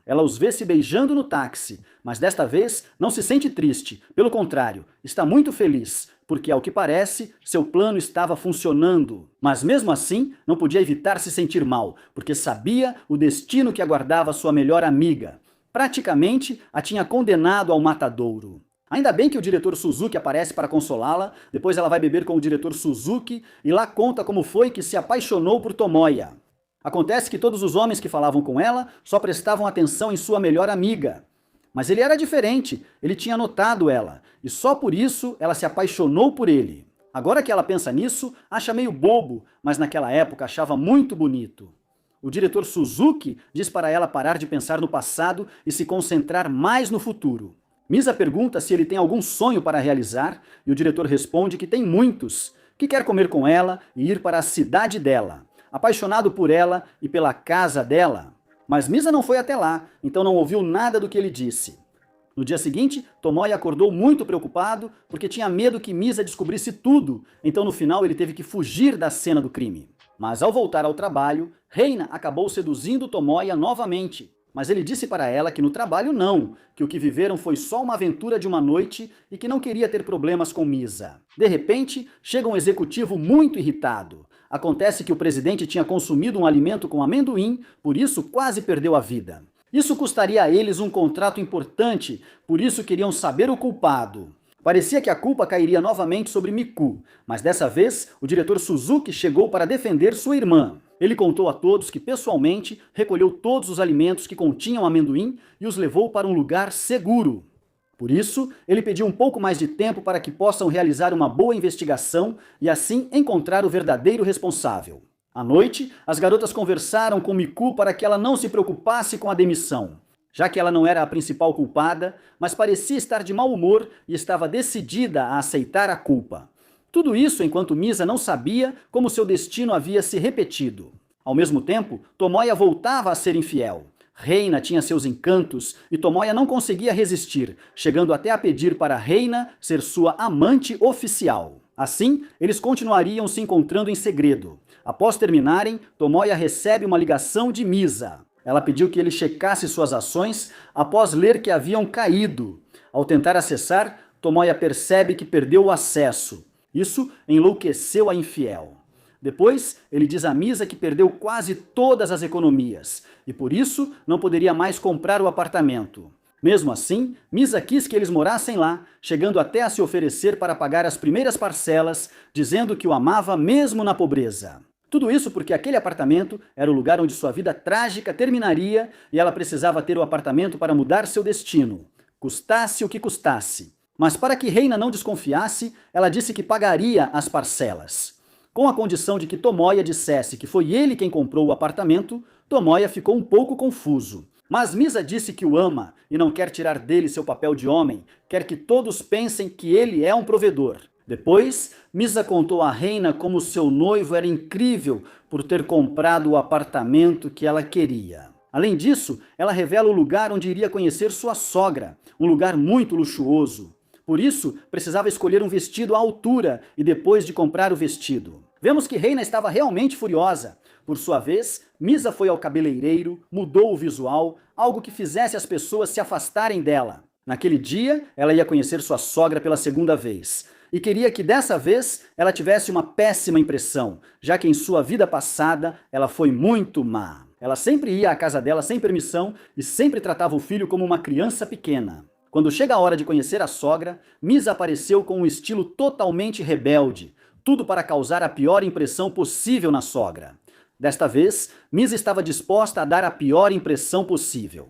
Ela os vê se beijando no táxi, mas desta vez não se sente triste. Pelo contrário, está muito feliz, porque, ao que parece, seu plano estava funcionando. Mas mesmo assim, não podia evitar se sentir mal, porque sabia o destino que aguardava sua melhor amiga. Praticamente a tinha condenado ao matadouro. Ainda bem que o diretor Suzuki aparece para consolá-la, depois ela vai beber com o diretor Suzuki e lá conta como foi que se apaixonou por Tomoya. Acontece que todos os homens que falavam com ela só prestavam atenção em sua melhor amiga. Mas ele era diferente, ele tinha notado ela, e só por isso ela se apaixonou por ele. Agora que ela pensa nisso, acha meio bobo, mas naquela época achava muito bonito. O diretor Suzuki diz para ela parar de pensar no passado e se concentrar mais no futuro. Misa pergunta se ele tem algum sonho para realizar e o diretor responde que tem muitos, que quer comer com ela e ir para a cidade dela, apaixonado por ela e pela casa dela. Mas Misa não foi até lá, então não ouviu nada do que ele disse. No dia seguinte, Tomoya acordou muito preocupado porque tinha medo que Misa descobrisse tudo, então no final ele teve que fugir da cena do crime. Mas ao voltar ao trabalho, Reina acabou seduzindo Tomoya novamente. Mas ele disse para ela que no trabalho não, que o que viveram foi só uma aventura de uma noite e que não queria ter problemas com Misa. De repente, chega um executivo muito irritado. Acontece que o presidente tinha consumido um alimento com amendoim, por isso quase perdeu a vida. Isso custaria a eles um contrato importante, por isso queriam saber o culpado. Parecia que a culpa cairia novamente sobre Miku, mas dessa vez o diretor Suzuki chegou para defender sua irmã. Ele contou a todos que pessoalmente recolheu todos os alimentos que continham amendoim e os levou para um lugar seguro. Por isso, ele pediu um pouco mais de tempo para que possam realizar uma boa investigação e assim encontrar o verdadeiro responsável. À noite, as garotas conversaram com Miku para que ela não se preocupasse com a demissão, já que ela não era a principal culpada, mas parecia estar de mau humor e estava decidida a aceitar a culpa. Tudo isso enquanto Misa não sabia como seu destino havia se repetido. Ao mesmo tempo, Tomoya voltava a ser infiel. Reina tinha seus encantos e Tomoya não conseguia resistir, chegando até a pedir para Reina ser sua amante oficial. Assim, eles continuariam se encontrando em segredo. Após terminarem, Tomoya recebe uma ligação de Misa. Ela pediu que ele checasse suas ações após ler que haviam caído. Ao tentar acessar, Tomoya percebe que perdeu o acesso. Isso enlouqueceu a infiel. Depois, ele diz a Misa que perdeu quase todas as economias e por isso não poderia mais comprar o apartamento. Mesmo assim, Misa quis que eles morassem lá, chegando até a se oferecer para pagar as primeiras parcelas, dizendo que o amava mesmo na pobreza. Tudo isso porque aquele apartamento era o lugar onde sua vida trágica terminaria e ela precisava ter o apartamento para mudar seu destino, custasse o que custasse. Mas para que Reina não desconfiasse, ela disse que pagaria as parcelas. Com a condição de que Tomoya dissesse que foi ele quem comprou o apartamento, Tomoya ficou um pouco confuso. Mas Misa disse que o ama e não quer tirar dele seu papel de homem, quer que todos pensem que ele é um provedor. Depois, Misa contou a Reina como seu noivo era incrível por ter comprado o apartamento que ela queria. Além disso, ela revela o lugar onde iria conhecer sua sogra, um lugar muito luxuoso. Por isso, precisava escolher um vestido à altura e depois de comprar o vestido. Vemos que Reina estava realmente furiosa. Por sua vez, Misa foi ao cabeleireiro, mudou o visual, algo que fizesse as pessoas se afastarem dela. Naquele dia, ela ia conhecer sua sogra pela segunda vez. e queria que dessa vez ela tivesse uma péssima impressão, já que em sua vida passada ela foi muito má. Ela sempre ia à casa dela sem permissão e sempre tratava o filho como uma criança pequena. Quando chega a hora de conhecer a sogra, Misa apareceu com um estilo totalmente rebelde, tudo para causar a pior impressão possível na sogra. Desta vez, Misa estava disposta a dar a pior impressão possível.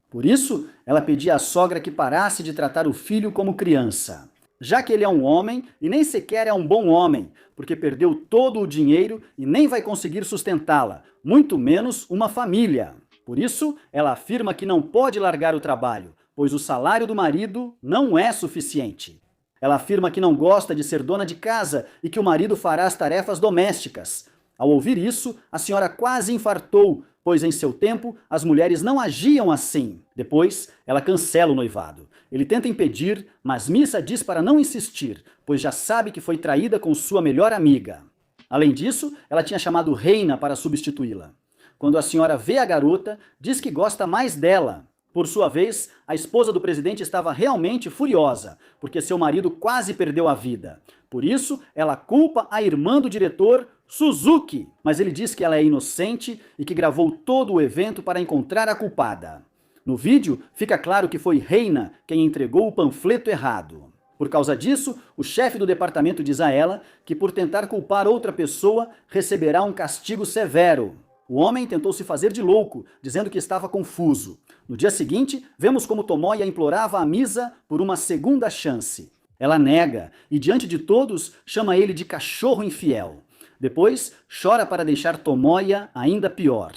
Por isso, ela pedia à sogra que parasse de tratar o filho como criança, já que ele é um homem e nem sequer é um bom homem, porque perdeu todo o dinheiro e nem vai conseguir sustentá-la, muito menos uma família. Por isso, ela afirma que não pode largar o trabalho, pois o salário do marido não é suficiente. Ela afirma que não gosta de ser dona de casa e que o marido fará as tarefas domésticas. Ao ouvir isso, a senhora quase infartou, pois em seu tempo as mulheres não agiam assim. Depois, ela cancela o noivado. Ele tenta impedir, mas Misa diz para não insistir, pois já sabe que foi traída com sua melhor amiga. Além disso, ela tinha chamado Reina para substituí-la. Quando a senhora vê a garota, diz que gosta mais dela. Por sua vez, a esposa do presidente estava realmente furiosa, porque seu marido quase perdeu a vida. Por isso, ela culpa a irmã do diretor, Suzuki, mas ele diz que ela é inocente e que gravou todo o evento para encontrar a culpada. No vídeo, fica claro que foi Reina quem entregou o panfleto errado. Por causa disso, o chefe do departamento diz a ela que por tentar culpar outra pessoa, receberá um castigo severo. O homem tentou se fazer de louco, dizendo que estava confuso. No dia seguinte, vemos como Tomoya implorava a Misa por uma segunda chance. Ela nega e, diante de todos, chama ele de cachorro infiel. Depois, chora para deixar Tomoya ainda pior.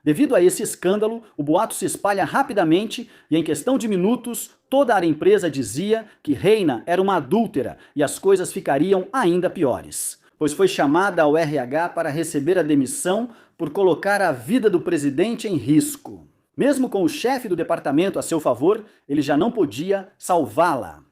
Devido a esse escândalo, o boato se espalha rapidamente e, em questão de minutos, toda a empresa dizia que Reina era uma adúltera e as coisas ficariam ainda piores, pois foi chamada ao RH para receber a demissão por colocar a vida do presidente em risco. Mesmo com o chefe do departamento a seu favor, ele já não podia salvá-la.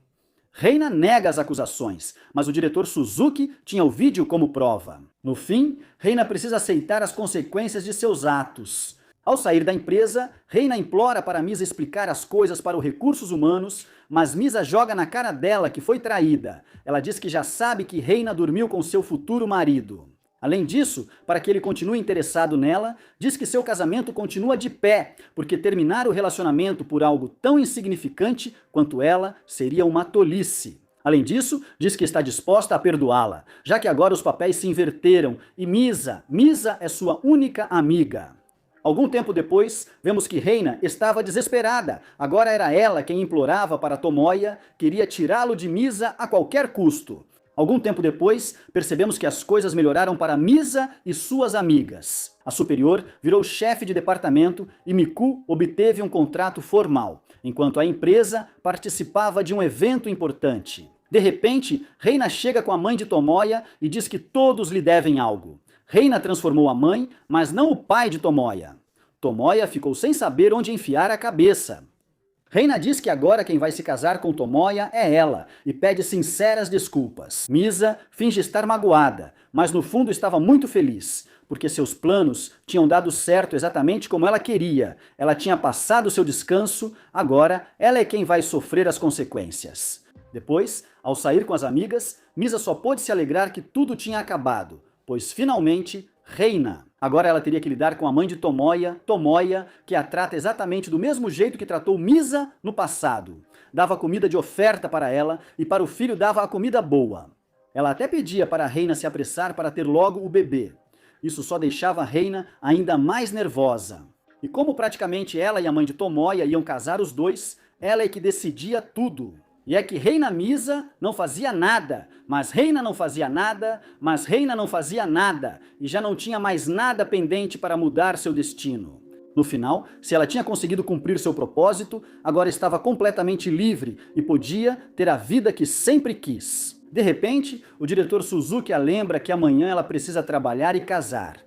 Reina nega as acusações, mas o diretor Suzuki tinha o vídeo como prova. No fim, Reina precisa aceitar as consequências de seus atos. Ao sair da empresa, Reina implora para Misa explicar as coisas para os recursos humanos, mas Misa joga na cara dela que foi traída. Ela diz que já sabe que Reina dormiu com seu futuro marido. Além disso, para que ele continue interessado nela, diz que seu casamento continua de pé, porque terminar o relacionamento por algo tão insignificante quanto ela seria uma tolice. Além disso, diz que está disposta a perdoá-la, já que agora os papéis se inverteram e Misa é sua única amiga. Algum tempo depois, vemos que Reina estava desesperada. Agora era ela quem implorava para Tomoya, queria tirá-lo de Misa a qualquer custo. Algum tempo depois, percebemos que as coisas melhoraram para Misa e suas amigas. A superior virou chefe de departamento e Miku obteve um contrato formal, enquanto a empresa participava de um evento importante. De repente, Reina chega com a mãe de Tomoya e diz que todos lhe devem algo. Reina transformou a mãe, mas não o pai de Tomoya. Tomoya ficou sem saber onde enfiar a cabeça. Reina diz que agora quem vai se casar com Tomoya é ela e pede sinceras desculpas. Misa finge estar magoada, mas no fundo estava muito feliz, porque seus planos tinham dado certo exatamente como ela queria. Ela tinha passado seu descanso, agora ela é quem vai sofrer as consequências. Depois, ao sair com as amigas, Misa só pôde se alegrar que tudo tinha acabado, pois finalmente Reina. Agora ela teria que lidar com a mãe de Tomoya, que a trata exatamente do mesmo jeito que tratou Misa no passado. Dava comida de oferta para ela e para o filho dava a comida boa. Ela até pedia para a Reina se apressar para ter logo o bebê. Isso só deixava a Reina ainda mais nervosa. E como praticamente ela e a mãe de Tomoya iam casar os dois, ela é que decidia tudo. E é que Reina Misa não fazia nada, mas Reina não fazia nada, mas Reina não fazia nada, e já não tinha mais nada pendente para mudar seu destino. No final, se ela tinha conseguido cumprir seu propósito, agora estava completamente livre e podia ter a vida que sempre quis. De repente, o diretor Suzuki a lembra que amanhã ela precisa trabalhar e casar.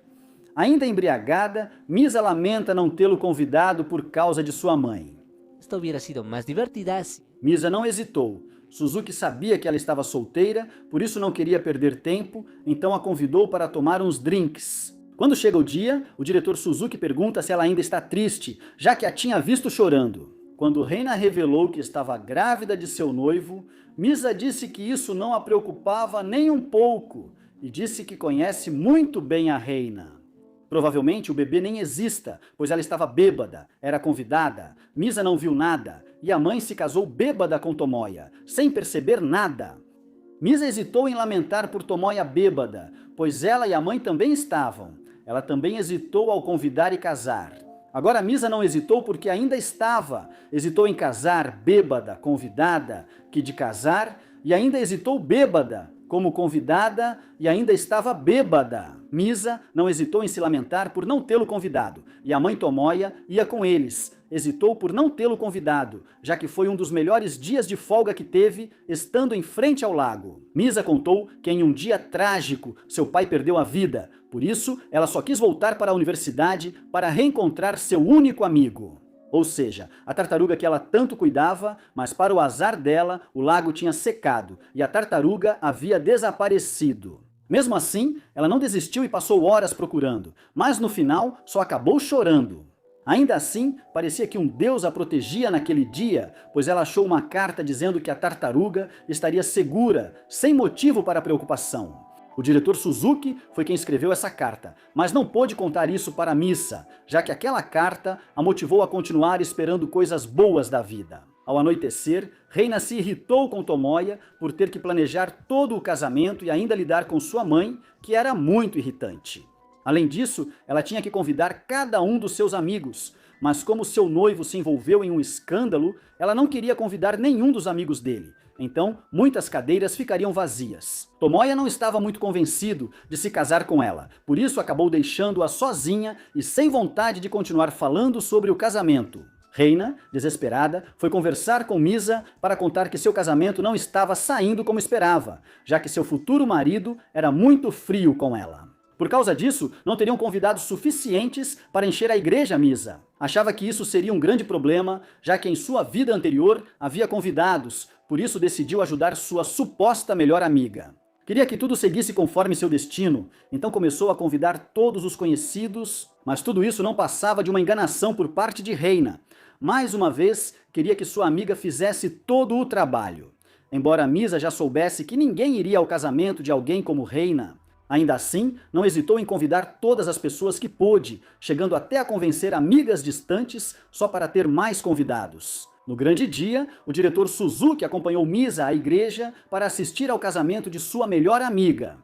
Ainda embriagada, Misa lamenta não tê-lo convidado por causa de sua mãe. Esto hubiera sido más divertida si... Misa não hesitou. Suzuki sabia que ela estava solteira, por isso não queria perder tempo, então a convidou para tomar uns drinks. Quando chega o dia, o diretor Suzuki pergunta se ela ainda está triste, já que a tinha visto chorando. Quando Reina revelou que estava grávida de seu noivo, Misa disse que isso não a preocupava nem um pouco e disse que conhece muito bem a Reina. Provavelmente o bebê nem exista, pois ela estava bêbada, era convidada, Misa não viu nada e a mãe se casou bêbada com Tomoya, sem perceber nada. Misa hesitou em lamentar por Tomoya bêbada, pois ela e a mãe também estavam. Ela também hesitou ao convidar e casar. Agora Misa não hesitou porque ainda estava. Hesitou em casar bêbada, convidada, que de casar, e ainda hesitou bêbada, como convidada e ainda estava bêbada. Misa não hesitou em se lamentar por não tê-lo convidado, e a mãe Tomoya ia com eles. Hesitou por não tê-lo convidado, já que foi um dos melhores dias de folga que teve, estando em frente ao lago. Misa contou que em um dia trágico, seu pai perdeu a vida. Por isso, ela só quis voltar para a universidade para reencontrar seu único amigo. Ou seja, a tartaruga que ela tanto cuidava, mas para o azar dela, o lago tinha secado e a tartaruga havia desaparecido. Mesmo assim, ela não desistiu e passou horas procurando, mas no final só acabou chorando. Ainda assim, parecia que um deus a protegia naquele dia, pois ela achou uma carta dizendo que a tartaruga estaria segura, sem motivo para preocupação. O diretor Suzuki foi quem escreveu essa carta, mas não pôde contar isso para Misa, já que aquela carta a motivou a continuar esperando coisas boas da vida. Ao anoitecer, Reina se irritou com Tomoya por ter que planejar todo o casamento e ainda lidar com sua mãe, que era muito irritante. Além disso, ela tinha que convidar cada um dos seus amigos, mas como seu noivo se envolveu em um escândalo, ela não queria convidar nenhum dos amigos dele. Então, muitas cadeiras ficariam vazias. Tomoya não estava muito convencido de se casar com ela, por isso acabou deixando-a sozinha e sem vontade de continuar falando sobre o casamento. Reina, desesperada, foi conversar com Misa para contar que seu casamento não estava saindo como esperava, já que seu futuro marido era muito frio com ela. Por causa disso, não teriam convidados suficientes para encher a igreja Misa. Achava que isso seria um grande problema, já que em sua vida anterior havia convidados, por isso decidiu ajudar sua suposta melhor amiga. Queria que tudo seguisse conforme seu destino, então começou a convidar todos os conhecidos, mas tudo isso não passava de uma enganação por parte de Reina. Mais uma vez, queria que sua amiga fizesse todo o trabalho. Embora Misa já soubesse que ninguém iria ao casamento de alguém como Reina, ainda assim, não hesitou em convidar todas as pessoas que pôde, chegando até a convencer amigas distantes só para ter mais convidados. No grande dia, o diretor Suzuki acompanhou Misa à igreja para assistir ao casamento de sua melhor amiga.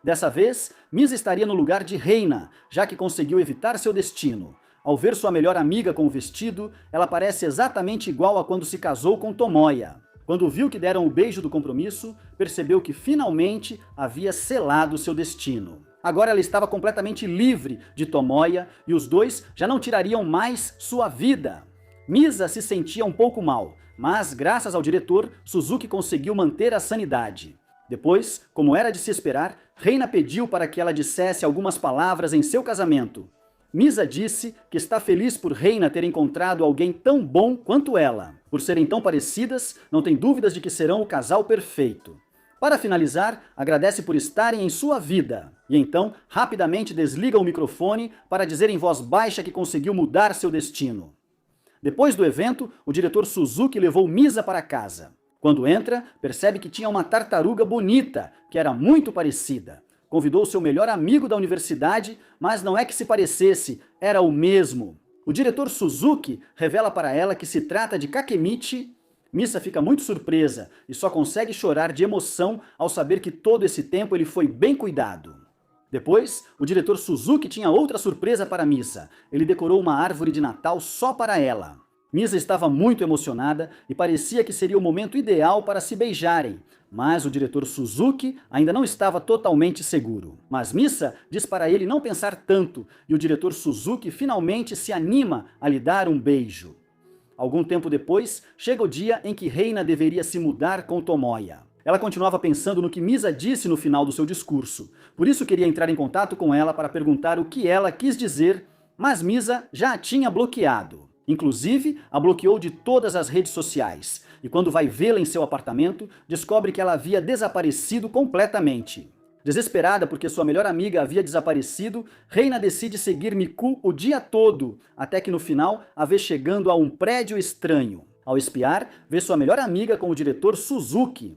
Dessa vez, Misa estaria no lugar de Reina, já que conseguiu evitar seu destino. Ao ver sua melhor amiga com o vestido, ela parece exatamente igual a quando se casou com Tomoya. Quando viu que deram o beijo do compromisso, percebeu que finalmente havia selado seu destino. Agora ela estava completamente livre de Tomoya e os dois já não tirariam mais sua vida. Misa se sentia um pouco mal, mas graças ao diretor, Suzuki conseguiu manter a sanidade. Depois, como era de se esperar, Reina pediu para que ela dissesse algumas palavras em seu casamento. Misa disse que está feliz por Reina ter encontrado alguém tão bom quanto ela. Por serem tão parecidas, não tem dúvidas de que serão o casal perfeito. Para finalizar, agradece por estarem em sua vida. E então, rapidamente desliga o microfone para dizer em voz baixa que conseguiu mudar seu destino. Depois do evento, o diretor Suzuki levou Misa para casa. Quando entra, percebe que tinha uma tartaruga bonita, que era muito parecida. Convidou seu melhor amigo da universidade, mas não é que se parecesse, era o mesmo. O diretor Suzuki revela para ela que se trata de Kakemichi. Misa fica muito surpresa e só consegue chorar de emoção ao saber que todo esse tempo ele foi bem cuidado. Depois, o diretor Suzuki tinha outra surpresa para Misa. Ele decorou uma árvore de Natal só para ela. Misa estava muito emocionada e parecia que seria o momento ideal para se beijarem. Mas o diretor Suzuki ainda não estava totalmente seguro. Mas Misa diz para ele não pensar tanto e o diretor Suzuki finalmente se anima a lhe dar um beijo. Algum tempo depois, chega o dia em que Reina deveria se mudar com Tomoya. Ela continuava pensando no que Misa disse no final do seu discurso. Por isso queria entrar em contato com ela para perguntar o que ela quis dizer, mas Misa já a tinha bloqueado. Inclusive, a bloqueou de todas as redes sociais. E quando vai vê-la em seu apartamento, descobre que ela havia desaparecido completamente. Desesperada porque sua melhor amiga havia desaparecido, Reina decide seguir Miku o dia todo, até que no final a vê chegando a um prédio estranho. Ao espiar, vê sua melhor amiga com o diretor Suzuki.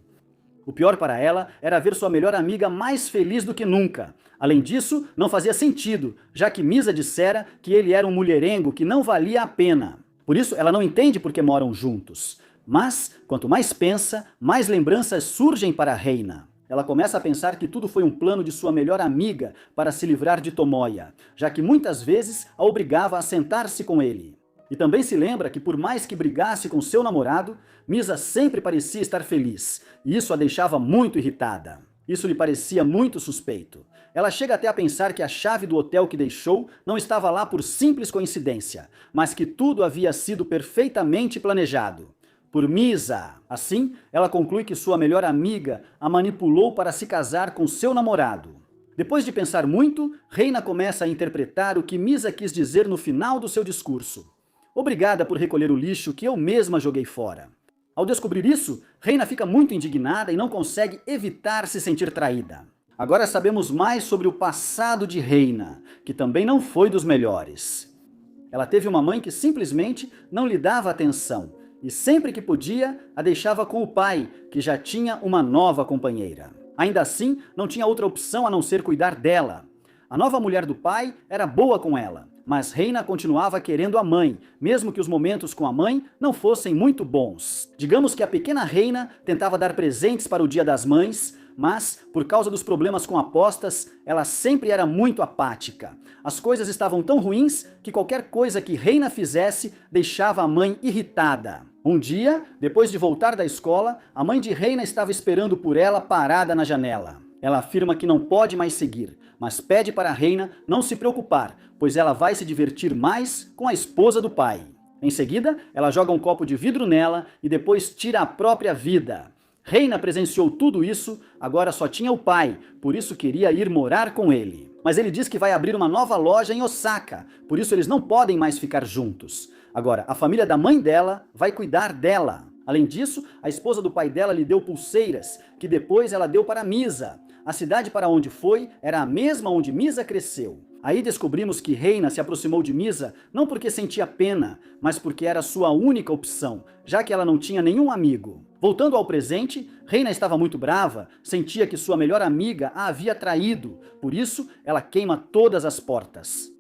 O pior para ela era ver sua melhor amiga mais feliz do que nunca. Além disso, não fazia sentido, já que Misa dissera que ele era um mulherengo que não valia a pena. Por isso, ela não entende por que moram juntos. Mas, quanto mais pensa, mais lembranças surgem para Reina. Ela começa a pensar que tudo foi um plano de sua melhor amiga para se livrar de Tomoya, já que muitas vezes a obrigava a sentar-se com ele. E também se lembra que por mais que brigasse com seu namorado, Misa sempre parecia estar feliz, e isso a deixava muito irritada. Isso lhe parecia muito suspeito. Ela chega até a pensar que a chave do hotel que deixou não estava lá por simples coincidência, mas que tudo havia sido perfeitamente planejado. Por Misa. Assim, ela conclui que sua melhor amiga a manipulou para se casar com seu namorado. Depois de pensar muito, Reina começa a interpretar o que Misa quis dizer no final do seu discurso. Obrigada por recolher o lixo que eu mesma joguei fora. Ao descobrir isso, Reina fica muito indignada e não consegue evitar se sentir traída. Agora sabemos mais sobre o passado de Reina, que também não foi dos melhores. Ela teve uma mãe que simplesmente não lhe dava atenção, e sempre que podia, a deixava com o pai, que já tinha uma nova companheira. Ainda assim, não tinha outra opção a não ser cuidar dela. A nova mulher do pai era boa com ela, mas Reina continuava querendo a mãe, mesmo que os momentos com a mãe não fossem muito bons. Digamos que a pequena Reina tentava dar presentes para o Dia das Mães, mas, por causa dos problemas com apostas, ela sempre era muito apática. As coisas estavam tão ruins que qualquer coisa que Reina fizesse deixava a mãe irritada. Um dia, depois de voltar da escola, a mãe de Reina estava esperando por ela parada na janela. Ela afirma que não pode mais seguir, mas pede para a Reina não se preocupar, pois ela vai se divertir mais com a esposa do pai. Em seguida, ela joga um copo de vidro nela e depois tira a própria vida. Reina presenciou tudo isso, agora só tinha o pai, por isso queria ir morar com ele. Mas ele diz que vai abrir uma nova loja em Osaka, por isso eles não podem mais ficar juntos. Agora, a família da mãe dela vai cuidar dela. Além disso, a esposa do pai dela lhe deu pulseiras, que depois ela deu para Misa. A cidade para onde foi era a mesma onde Misa cresceu. Aí descobrimos que Reina se aproximou de Misa não porque sentia pena, mas porque era sua única opção, já que ela não tinha nenhum amigo. Voltando ao presente, Reina estava muito brava, sentia que sua melhor amiga a havia traído, por isso ela queima todas as portas.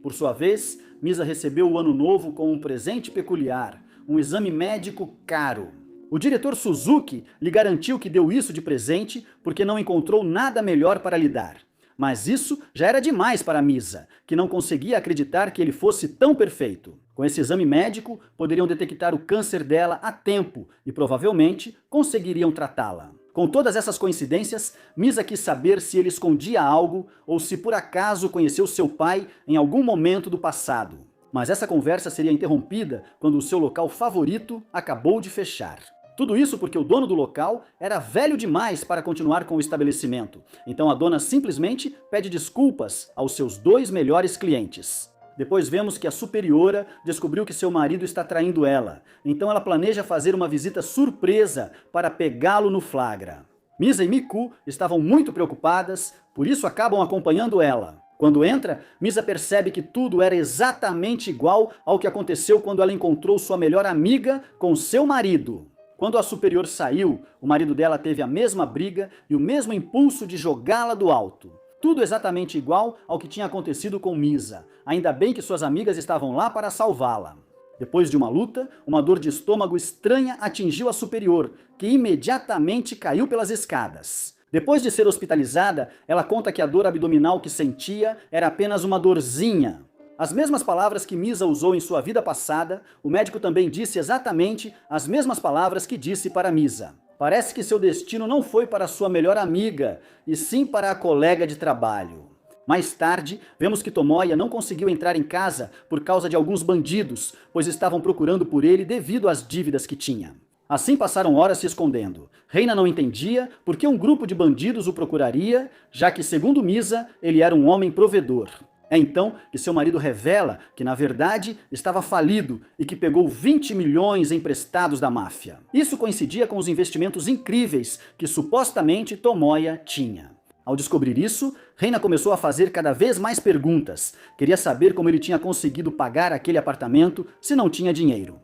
Por sua vez, Misa recebeu o ano novo com um presente peculiar, um exame médico caro. O diretor Suzuki lhe garantiu que deu isso de presente porque não encontrou nada melhor para lhe dar. Mas isso já era demais para Misa, que não conseguia acreditar que ele fosse tão perfeito. Com esse exame médico, poderiam detectar o câncer dela a tempo e provavelmente conseguiriam tratá-la. Com todas essas coincidências, Misa quis saber se ele escondia algo ou se por acaso conheceu seu pai em algum momento do passado. Mas essa conversa seria interrompida quando o seu local favorito acabou de fechar. Tudo isso porque o dono do local era velho demais para continuar com o estabelecimento. Então a dona simplesmente pede desculpas aos seus 2 melhores clientes. Depois vemos que a superiora descobriu que seu marido está traindo ela. Então ela planeja fazer uma visita surpresa para pegá-lo no flagra. Misa e Miku estavam muito preocupadas, por isso acabam acompanhando ela. Quando entra, Misa percebe que tudo era exatamente igual ao que aconteceu quando ela encontrou sua melhor amiga com seu marido. Quando a superior saiu, o marido dela teve a mesma briga e o mesmo impulso de jogá-la do alto. Tudo exatamente igual ao que tinha acontecido com Misa. Ainda bem que suas amigas estavam lá para salvá-la. Depois de uma luta, uma dor de estômago estranha atingiu a superior, que imediatamente caiu pelas escadas. Depois de ser hospitalizada, ela conta que a dor abdominal que sentia era apenas uma dorzinha. As mesmas palavras que Misa usou em sua vida passada, o médico também disse exatamente as mesmas palavras que disse para Misa. Parece que seu destino não foi para sua melhor amiga, e sim para a colega de trabalho. Mais tarde, vemos que Tomoya não conseguiu entrar em casa por causa de alguns bandidos, pois estavam procurando por ele devido às dívidas que tinha. Assim passaram horas se escondendo. Reina não entendia por que um grupo de bandidos o procuraria, já que, segundo Misa, ele era um homem provedor. É então que seu marido revela que, na verdade, estava falido e que pegou 20 milhões emprestados da máfia. Isso coincidia com os investimentos incríveis que supostamente Tomoya tinha. Ao descobrir isso, Reina começou a fazer cada vez mais perguntas. Queria saber como ele tinha conseguido pagar aquele apartamento se não tinha dinheiro.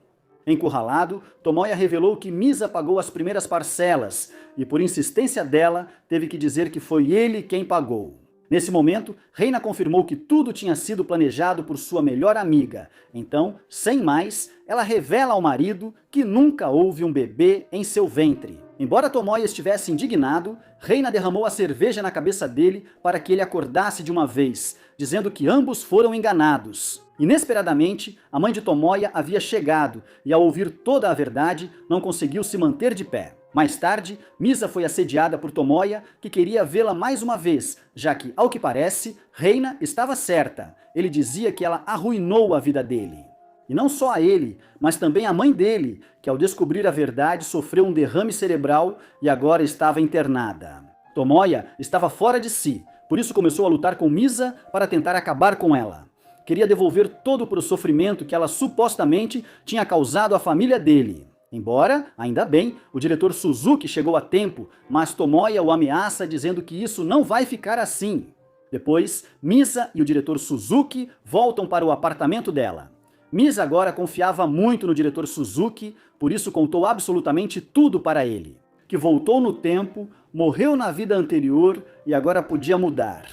Encurralado, Tomoya revelou que Misa pagou as primeiras parcelas e, por insistência dela, teve que dizer que foi ele quem pagou. Nesse momento, Reina confirmou que tudo tinha sido planejado por sua melhor amiga. Então, sem mais, ela revela ao marido que nunca houve um bebê em seu ventre. Embora Tomoya estivesse indignado, Reina derramou a cerveja na cabeça dele para que ele acordasse de uma vez, dizendo que ambos foram enganados. Inesperadamente, a mãe de Tomoya havia chegado e, ao ouvir toda a verdade, não conseguiu se manter de pé. Mais tarde, Misa foi assediada por Tomoya, que queria vê-la mais uma vez, já que, ao que parece, Reina estava certa. Ele dizia que ela arruinou a vida dele. E não só a ele, mas também a mãe dele, que ao descobrir a verdade sofreu um derrame cerebral e agora estava internada. Tomoya estava fora de si, por isso começou a lutar com Misa para tentar acabar com ela. Queria devolver todo o sofrimento que ela supostamente tinha causado à família dele. Embora, ainda bem, o diretor Suzuki chegou a tempo, mas Tomoya o ameaça dizendo que isso não vai ficar assim. Depois, Misa e o diretor Suzuki voltam para o apartamento dela. Misa agora confiava muito no diretor Suzuki, por isso contou absolutamente tudo para ele. Que voltou no tempo, morreu na vida anterior e agora podia mudar.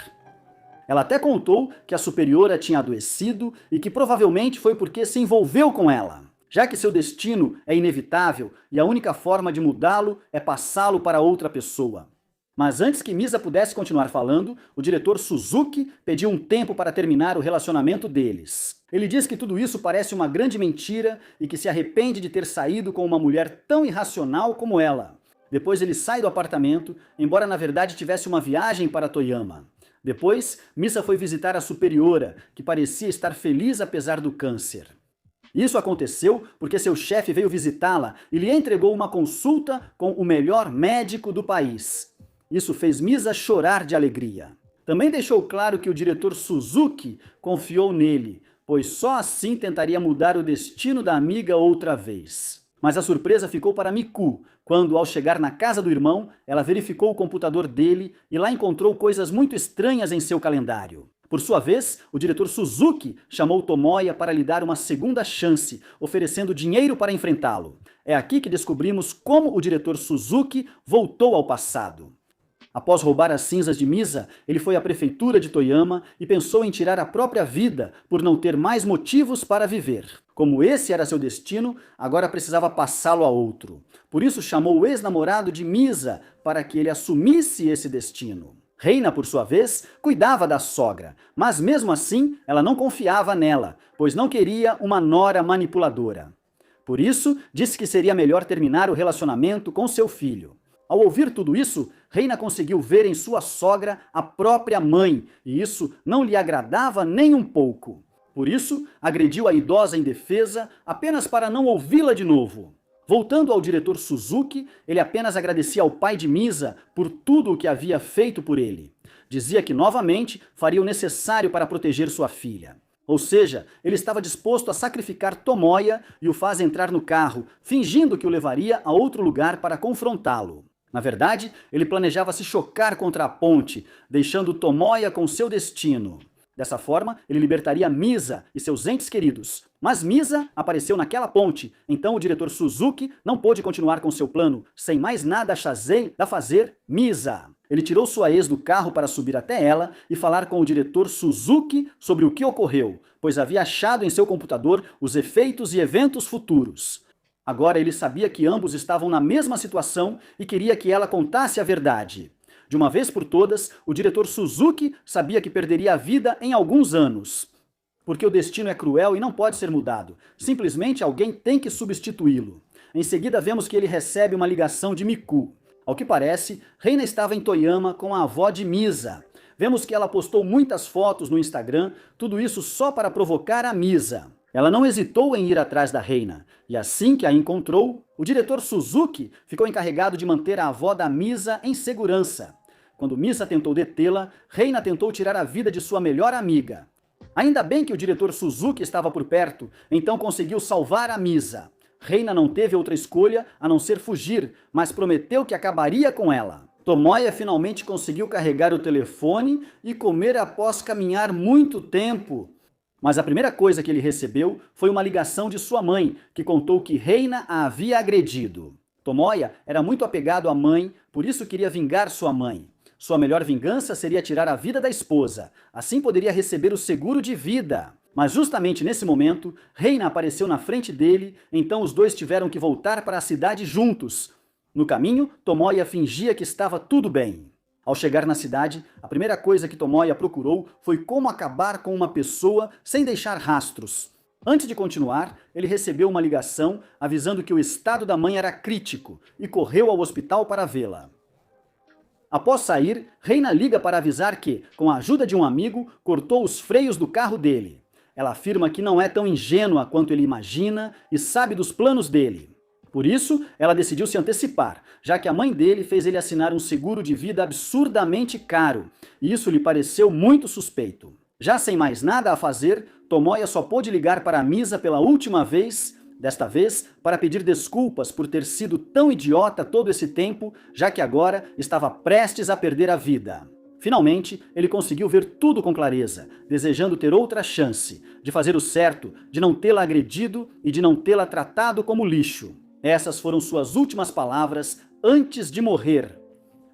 Ela até contou que a superiora tinha adoecido e que provavelmente foi porque se envolveu com ela. Já que seu destino é inevitável e a única forma de mudá-lo é passá-lo para outra pessoa. Mas antes que Misa pudesse continuar falando, o diretor Suzuki pediu um tempo para terminar o relacionamento deles. Ele diz que tudo isso parece uma grande mentira e que se arrepende de ter saído com uma mulher tão irracional como ela. Depois ele sai do apartamento, embora na verdade tivesse uma viagem para Toyama. Depois, Misa foi visitar a superiora, que parecia estar feliz apesar do câncer. Isso aconteceu porque seu chefe veio visitá-la e lhe entregou uma consulta com o melhor médico do país. Isso fez Misa chorar de alegria. Também deixou claro que o diretor Suzuki confiou nele, pois só assim tentaria mudar o destino da amiga outra vez. Mas a surpresa ficou para Miku, quando, ao chegar na casa do irmão, ela verificou o computador dele e lá encontrou coisas muito estranhas em seu calendário. Por sua vez, o diretor Suzuki chamou Tomoya para lhe dar uma segunda chance, oferecendo dinheiro para enfrentá-lo. É aqui que descobrimos como o diretor Suzuki voltou ao passado. Após roubar as cinzas de Misa, ele foi à prefeitura de Toyama e pensou em tirar a própria vida por não ter mais motivos para viver. Como esse era seu destino, agora precisava passá-lo a outro. Por isso chamou o ex-namorado de Misa para que ele assumisse esse destino. Reina, por sua vez, cuidava da sogra, mas mesmo assim ela não confiava nela, pois não queria uma nora manipuladora. Por isso, disse que seria melhor terminar o relacionamento com seu filho. Ao ouvir tudo isso, Reina conseguiu ver em sua sogra a própria mãe, e isso não lhe agradava nem um pouco. Por isso, agrediu a idosa indefesa apenas para não ouvi-la de novo. Voltando ao diretor Suzuki, ele apenas agradecia ao pai de Misa por tudo o que havia feito por ele. Dizia que novamente faria o necessário para proteger sua filha. Ou seja, ele estava disposto a sacrificar Tomoya e o faz entrar no carro, fingindo que o levaria a outro lugar para confrontá-lo. Na verdade, ele planejava se chocar contra a ponte, deixando Tomoya com seu destino. Dessa forma, ele libertaria Misa e seus entes queridos. Mas Misa apareceu naquela ponte, então o diretor Suzuki não pôde continuar com seu plano, sem mais nada a fazer Misa. Ele tirou sua ex do carro para subir até ela e falar com o diretor Suzuki sobre o que ocorreu, pois havia achado em seu computador os efeitos e eventos futuros. Agora ele sabia que ambos estavam na mesma situação e queria que ela contasse a verdade. De uma vez por todas, o diretor Suzuki sabia que perderia a vida em alguns anos. Porque o destino é cruel e não pode ser mudado. Simplesmente alguém tem que substituí-lo. Em seguida vemos que ele recebe uma ligação de Miku. Ao que parece, Reina estava em Toyama com a avó de Misa. Vemos que ela postou muitas fotos no Instagram, tudo isso só para provocar a Misa. Ela não hesitou em ir atrás da Reina, e assim que a encontrou, o diretor Suzuki ficou encarregado de manter a avó da Misa em segurança. Quando Misa tentou detê-la, Reina tentou tirar a vida de sua melhor amiga. Ainda bem que o diretor Suzuki estava por perto, então conseguiu salvar a Misa. Reina não teve outra escolha a não ser fugir, mas prometeu que acabaria com ela. Tomoya finalmente conseguiu carregar o telefone e comer após caminhar muito tempo. Mas a primeira coisa que ele recebeu foi uma ligação de sua mãe, que contou que Reina a havia agredido. Tomoya era muito apegado à mãe, por isso queria vingar sua mãe. Sua melhor vingança seria tirar a vida da esposa, assim poderia receber o seguro de vida. Mas justamente nesse momento, Reina apareceu na frente dele, então os dois tiveram que voltar para a cidade juntos. No caminho, Tomoya fingia que estava tudo bem. Ao chegar na cidade, a primeira coisa que Tomoya procurou foi como acabar com uma pessoa sem deixar rastros. Antes de continuar, ele recebeu uma ligação avisando que o estado da mãe era crítico e correu ao hospital para vê-la. Após sair, Reina liga para avisar que, com a ajuda de um amigo, cortou os freios do carro dele. Ela afirma que não é tão ingênua quanto ele imagina e sabe dos planos dele. Por isso, ela decidiu se antecipar, já que a mãe dele fez ele assinar um seguro de vida absurdamente caro, e isso lhe pareceu muito suspeito. Já sem mais nada a fazer, Tomoya só pôde ligar para Misa pela última vez, desta vez para pedir desculpas por ter sido tão idiota todo esse tempo, já que agora estava prestes a perder a vida. Finalmente, ele conseguiu ver tudo com clareza, desejando ter outra chance, de fazer o certo, de não tê-la agredido e de não tê-la tratado como lixo. Essas foram suas últimas palavras antes de morrer.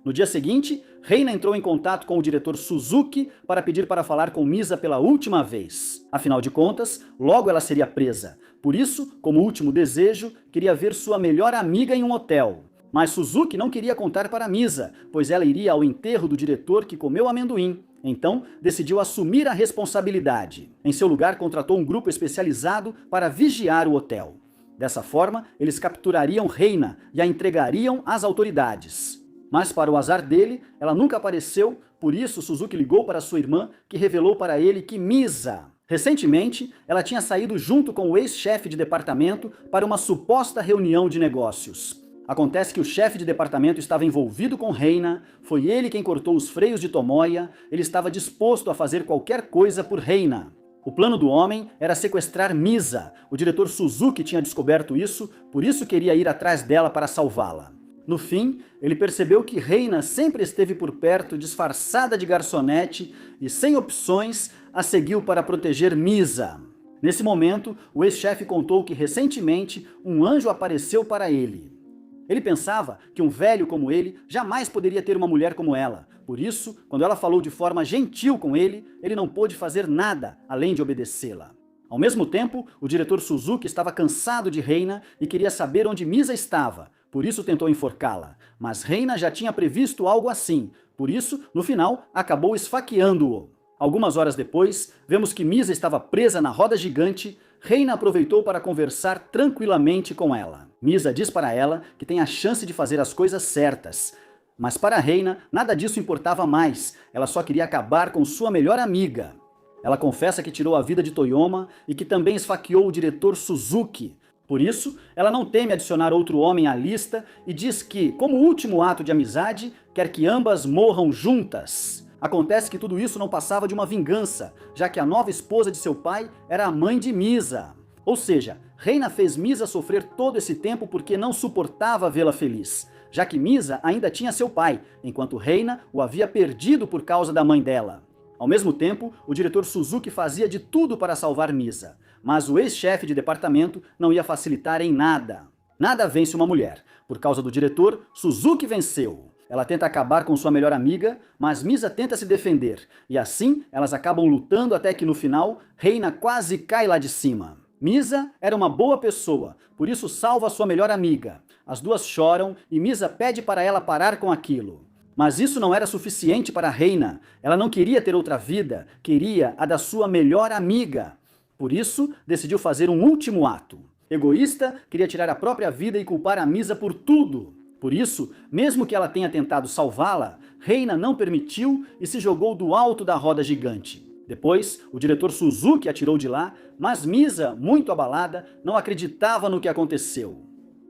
No dia seguinte, Reina entrou em contato com o diretor Suzuki para pedir para falar com Misa pela última vez. Afinal de contas, logo ela seria presa. Por isso, como último desejo, queria ver sua melhor amiga em um hotel. Mas Suzuki não queria contar para Misa, pois ela iria ao enterro do diretor que comeu amendoim. Então, decidiu assumir a responsabilidade. Em seu lugar, contratou um grupo especializado para vigiar o hotel. Dessa forma, eles capturariam Reina e a entregariam às autoridades. Mas para o azar dele, ela nunca apareceu, por isso Suzuki ligou para sua irmã, que revelou para ele que Misa... Recentemente, ela tinha saído junto com o ex-chefe de departamento para uma suposta reunião de negócios. Acontece que o chefe de departamento estava envolvido com Reina, foi ele quem cortou os freios de Tomoya, ele estava disposto a fazer qualquer coisa por Reina. O plano do homem era sequestrar Misa, o diretor Suzuki tinha descoberto isso, por isso queria ir atrás dela para salvá-la. No fim, ele percebeu que Reina sempre esteve por perto, disfarçada de garçonete, e sem opções, a seguiu para proteger Misa. Nesse momento, o ex-chefe contou que recentemente um anjo apareceu para ele. Ele pensava que um velho como ele jamais poderia ter uma mulher como ela. Por isso, quando ela falou de forma gentil com ele, ele não pôde fazer nada além de obedecê-la. Ao mesmo tempo, o diretor Suzuki estava cansado de Reina e queria saber onde Misa estava. Por isso tentou enforcá-la. Mas Reina já tinha previsto algo assim. Por isso, no final, acabou esfaqueando-o. Algumas horas depois, vemos que Misa estava presa na roda gigante. Reina aproveitou para conversar tranquilamente com ela. Misa diz para ela que tem a chance de fazer as coisas certas. Mas para Reina, nada disso importava mais. Ela só queria acabar com sua melhor amiga. Ela confessa que tirou a vida de Toyoma e que também esfaqueou o diretor Suzuki. Por isso, ela não teme adicionar outro homem à lista e diz que, como último ato de amizade, quer que ambas morram juntas. Acontece que tudo isso não passava de uma vingança, já que a nova esposa de seu pai era a mãe de Misa. Ou seja, Reina fez Misa sofrer todo esse tempo porque não suportava vê-la feliz, já que Misa ainda tinha seu pai, enquanto Reina o havia perdido por causa da mãe dela. Ao mesmo tempo, o diretor Suzuki fazia de tudo para salvar Misa, mas o ex-chefe de departamento não ia facilitar em nada. Nada vence uma mulher. Por causa do diretor, Suzuki venceu. Ela tenta acabar com sua melhor amiga, mas Misa tenta se defender, e assim elas acabam lutando até que no final, Reina quase cai lá de cima. Misa era uma boa pessoa, por isso salva sua melhor amiga. As duas choram e Misa pede para ela parar com aquilo. Mas isso não era suficiente para Reina. Ela não queria ter outra vida, queria a da sua melhor amiga. Por isso, decidiu fazer um último ato. Egoísta, queria tirar a própria vida e culpar a Misa por tudo. Por isso, mesmo que ela tenha tentado salvá-la, Reina não permitiu e se jogou do alto da roda gigante. Depois, o diretor Suzuki a tirou de lá, mas Misa, muito abalada, não acreditava no que aconteceu.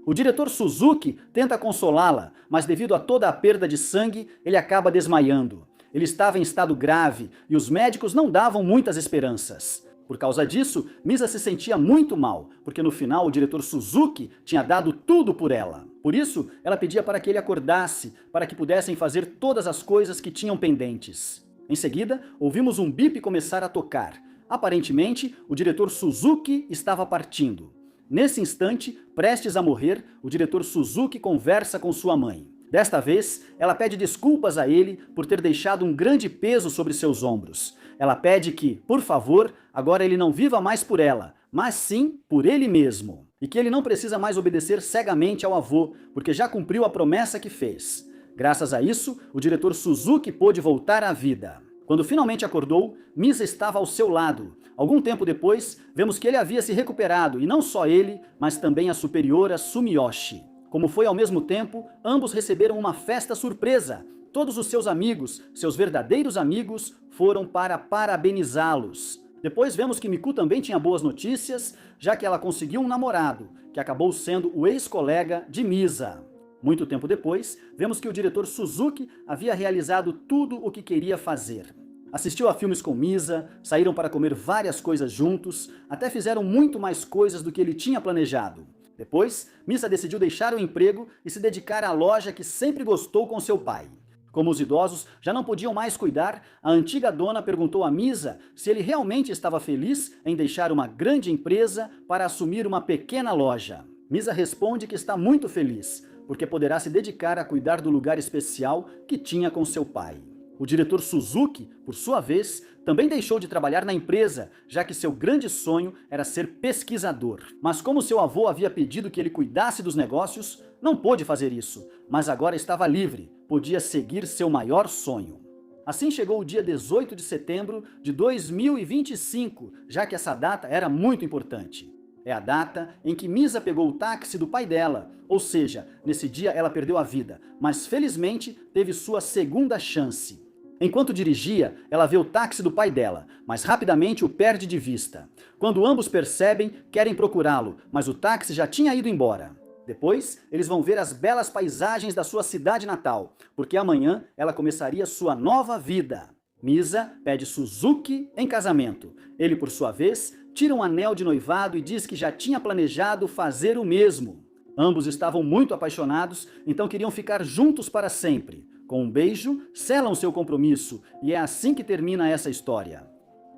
O diretor Suzuki tenta consolá-la, mas devido a toda a perda de sangue, ele acaba desmaiando. Ele estava em estado grave e os médicos não davam muitas esperanças. Por causa disso, Misa se sentia muito mal, porque no final o diretor Suzuki tinha dado tudo por ela. Por isso, ela pedia para que ele acordasse, para que pudessem fazer todas as coisas que tinham pendentes. Em seguida, ouvimos um bip começar a tocar. Aparentemente, o diretor Suzuki estava partindo. Nesse instante, prestes a morrer, o diretor Suzuki conversa com sua mãe. Desta vez, ela pede desculpas a ele por ter deixado um grande peso sobre seus ombros. Ela pede que, por favor, agora ele não viva mais por ela, mas sim por ele mesmo. E que ele não precisa mais obedecer cegamente ao avô, porque já cumpriu a promessa que fez. Graças a isso, o diretor Suzuki pôde voltar à vida. Quando finalmente acordou, Misa estava ao seu lado. Algum tempo depois, vemos que ele havia se recuperado, e não só ele, mas também a superiora Sumiyoshi. Como foi ao mesmo tempo, ambos receberam uma festa surpresa. Todos os seus amigos, seus verdadeiros amigos, foram para parabenizá-los. Depois vemos que Miku também tinha boas notícias, já que ela conseguiu um namorado, que acabou sendo o ex-colega de Misa. Muito tempo depois, vemos que o diretor Suzuki havia realizado tudo o que queria fazer. Assistiu a filmes com Misa, saíram para comer várias coisas juntos, até fizeram muito mais coisas do que ele tinha planejado. Depois, Misa decidiu deixar o emprego e se dedicar à loja que sempre gostou com seu pai. Como os idosos já não podiam mais cuidar, a antiga dona perguntou a Misa se ele realmente estava feliz em deixar uma grande empresa para assumir uma pequena loja. Misa responde que está muito feliz, porque poderá se dedicar a cuidar do lugar especial que tinha com seu pai. O diretor Suzuki, por sua vez, também deixou de trabalhar na empresa, já que seu grande sonho era ser pesquisador. Mas como seu avô havia pedido que ele cuidasse dos negócios, não pôde fazer isso, mas agora estava livre, podia seguir seu maior sonho. Assim chegou o dia 18 de setembro de 2025, já que essa data era muito importante. É a data em que Misa pegou o táxi do pai dela, ou seja, nesse dia ela perdeu a vida, mas felizmente teve sua segunda chance. Enquanto dirigia, ela vê o táxi do pai dela, mas rapidamente o perde de vista. Quando ambos percebem, querem procurá-lo, mas o táxi já tinha ido embora. Depois, eles vão ver as belas paisagens da sua cidade natal, porque amanhã ela começaria sua nova vida. Misa pede Suzuki em casamento. Ele, por sua vez, tira um anel de noivado e diz que já tinha planejado fazer o mesmo. Ambos estavam muito apaixonados, então queriam ficar juntos para sempre. Com um beijo, selam seu compromisso, e é assim que termina essa história.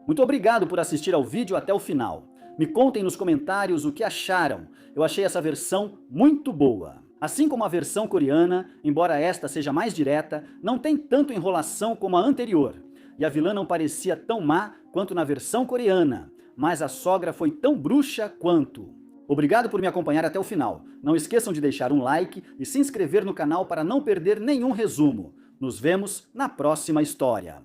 Muito obrigado por assistir ao vídeo até o final. Me contem nos comentários o que acharam. Eu achei essa versão muito boa. Assim como a versão coreana, embora esta seja mais direta, não tem tanto enrolação como a anterior. E a vilã não parecia tão má quanto na versão coreana, mas a sogra foi tão bruxa quanto. Obrigado por me acompanhar até o final. Não esqueçam de deixar um like e se inscrever no canal para não perder nenhum resumo. Nos vemos na próxima história.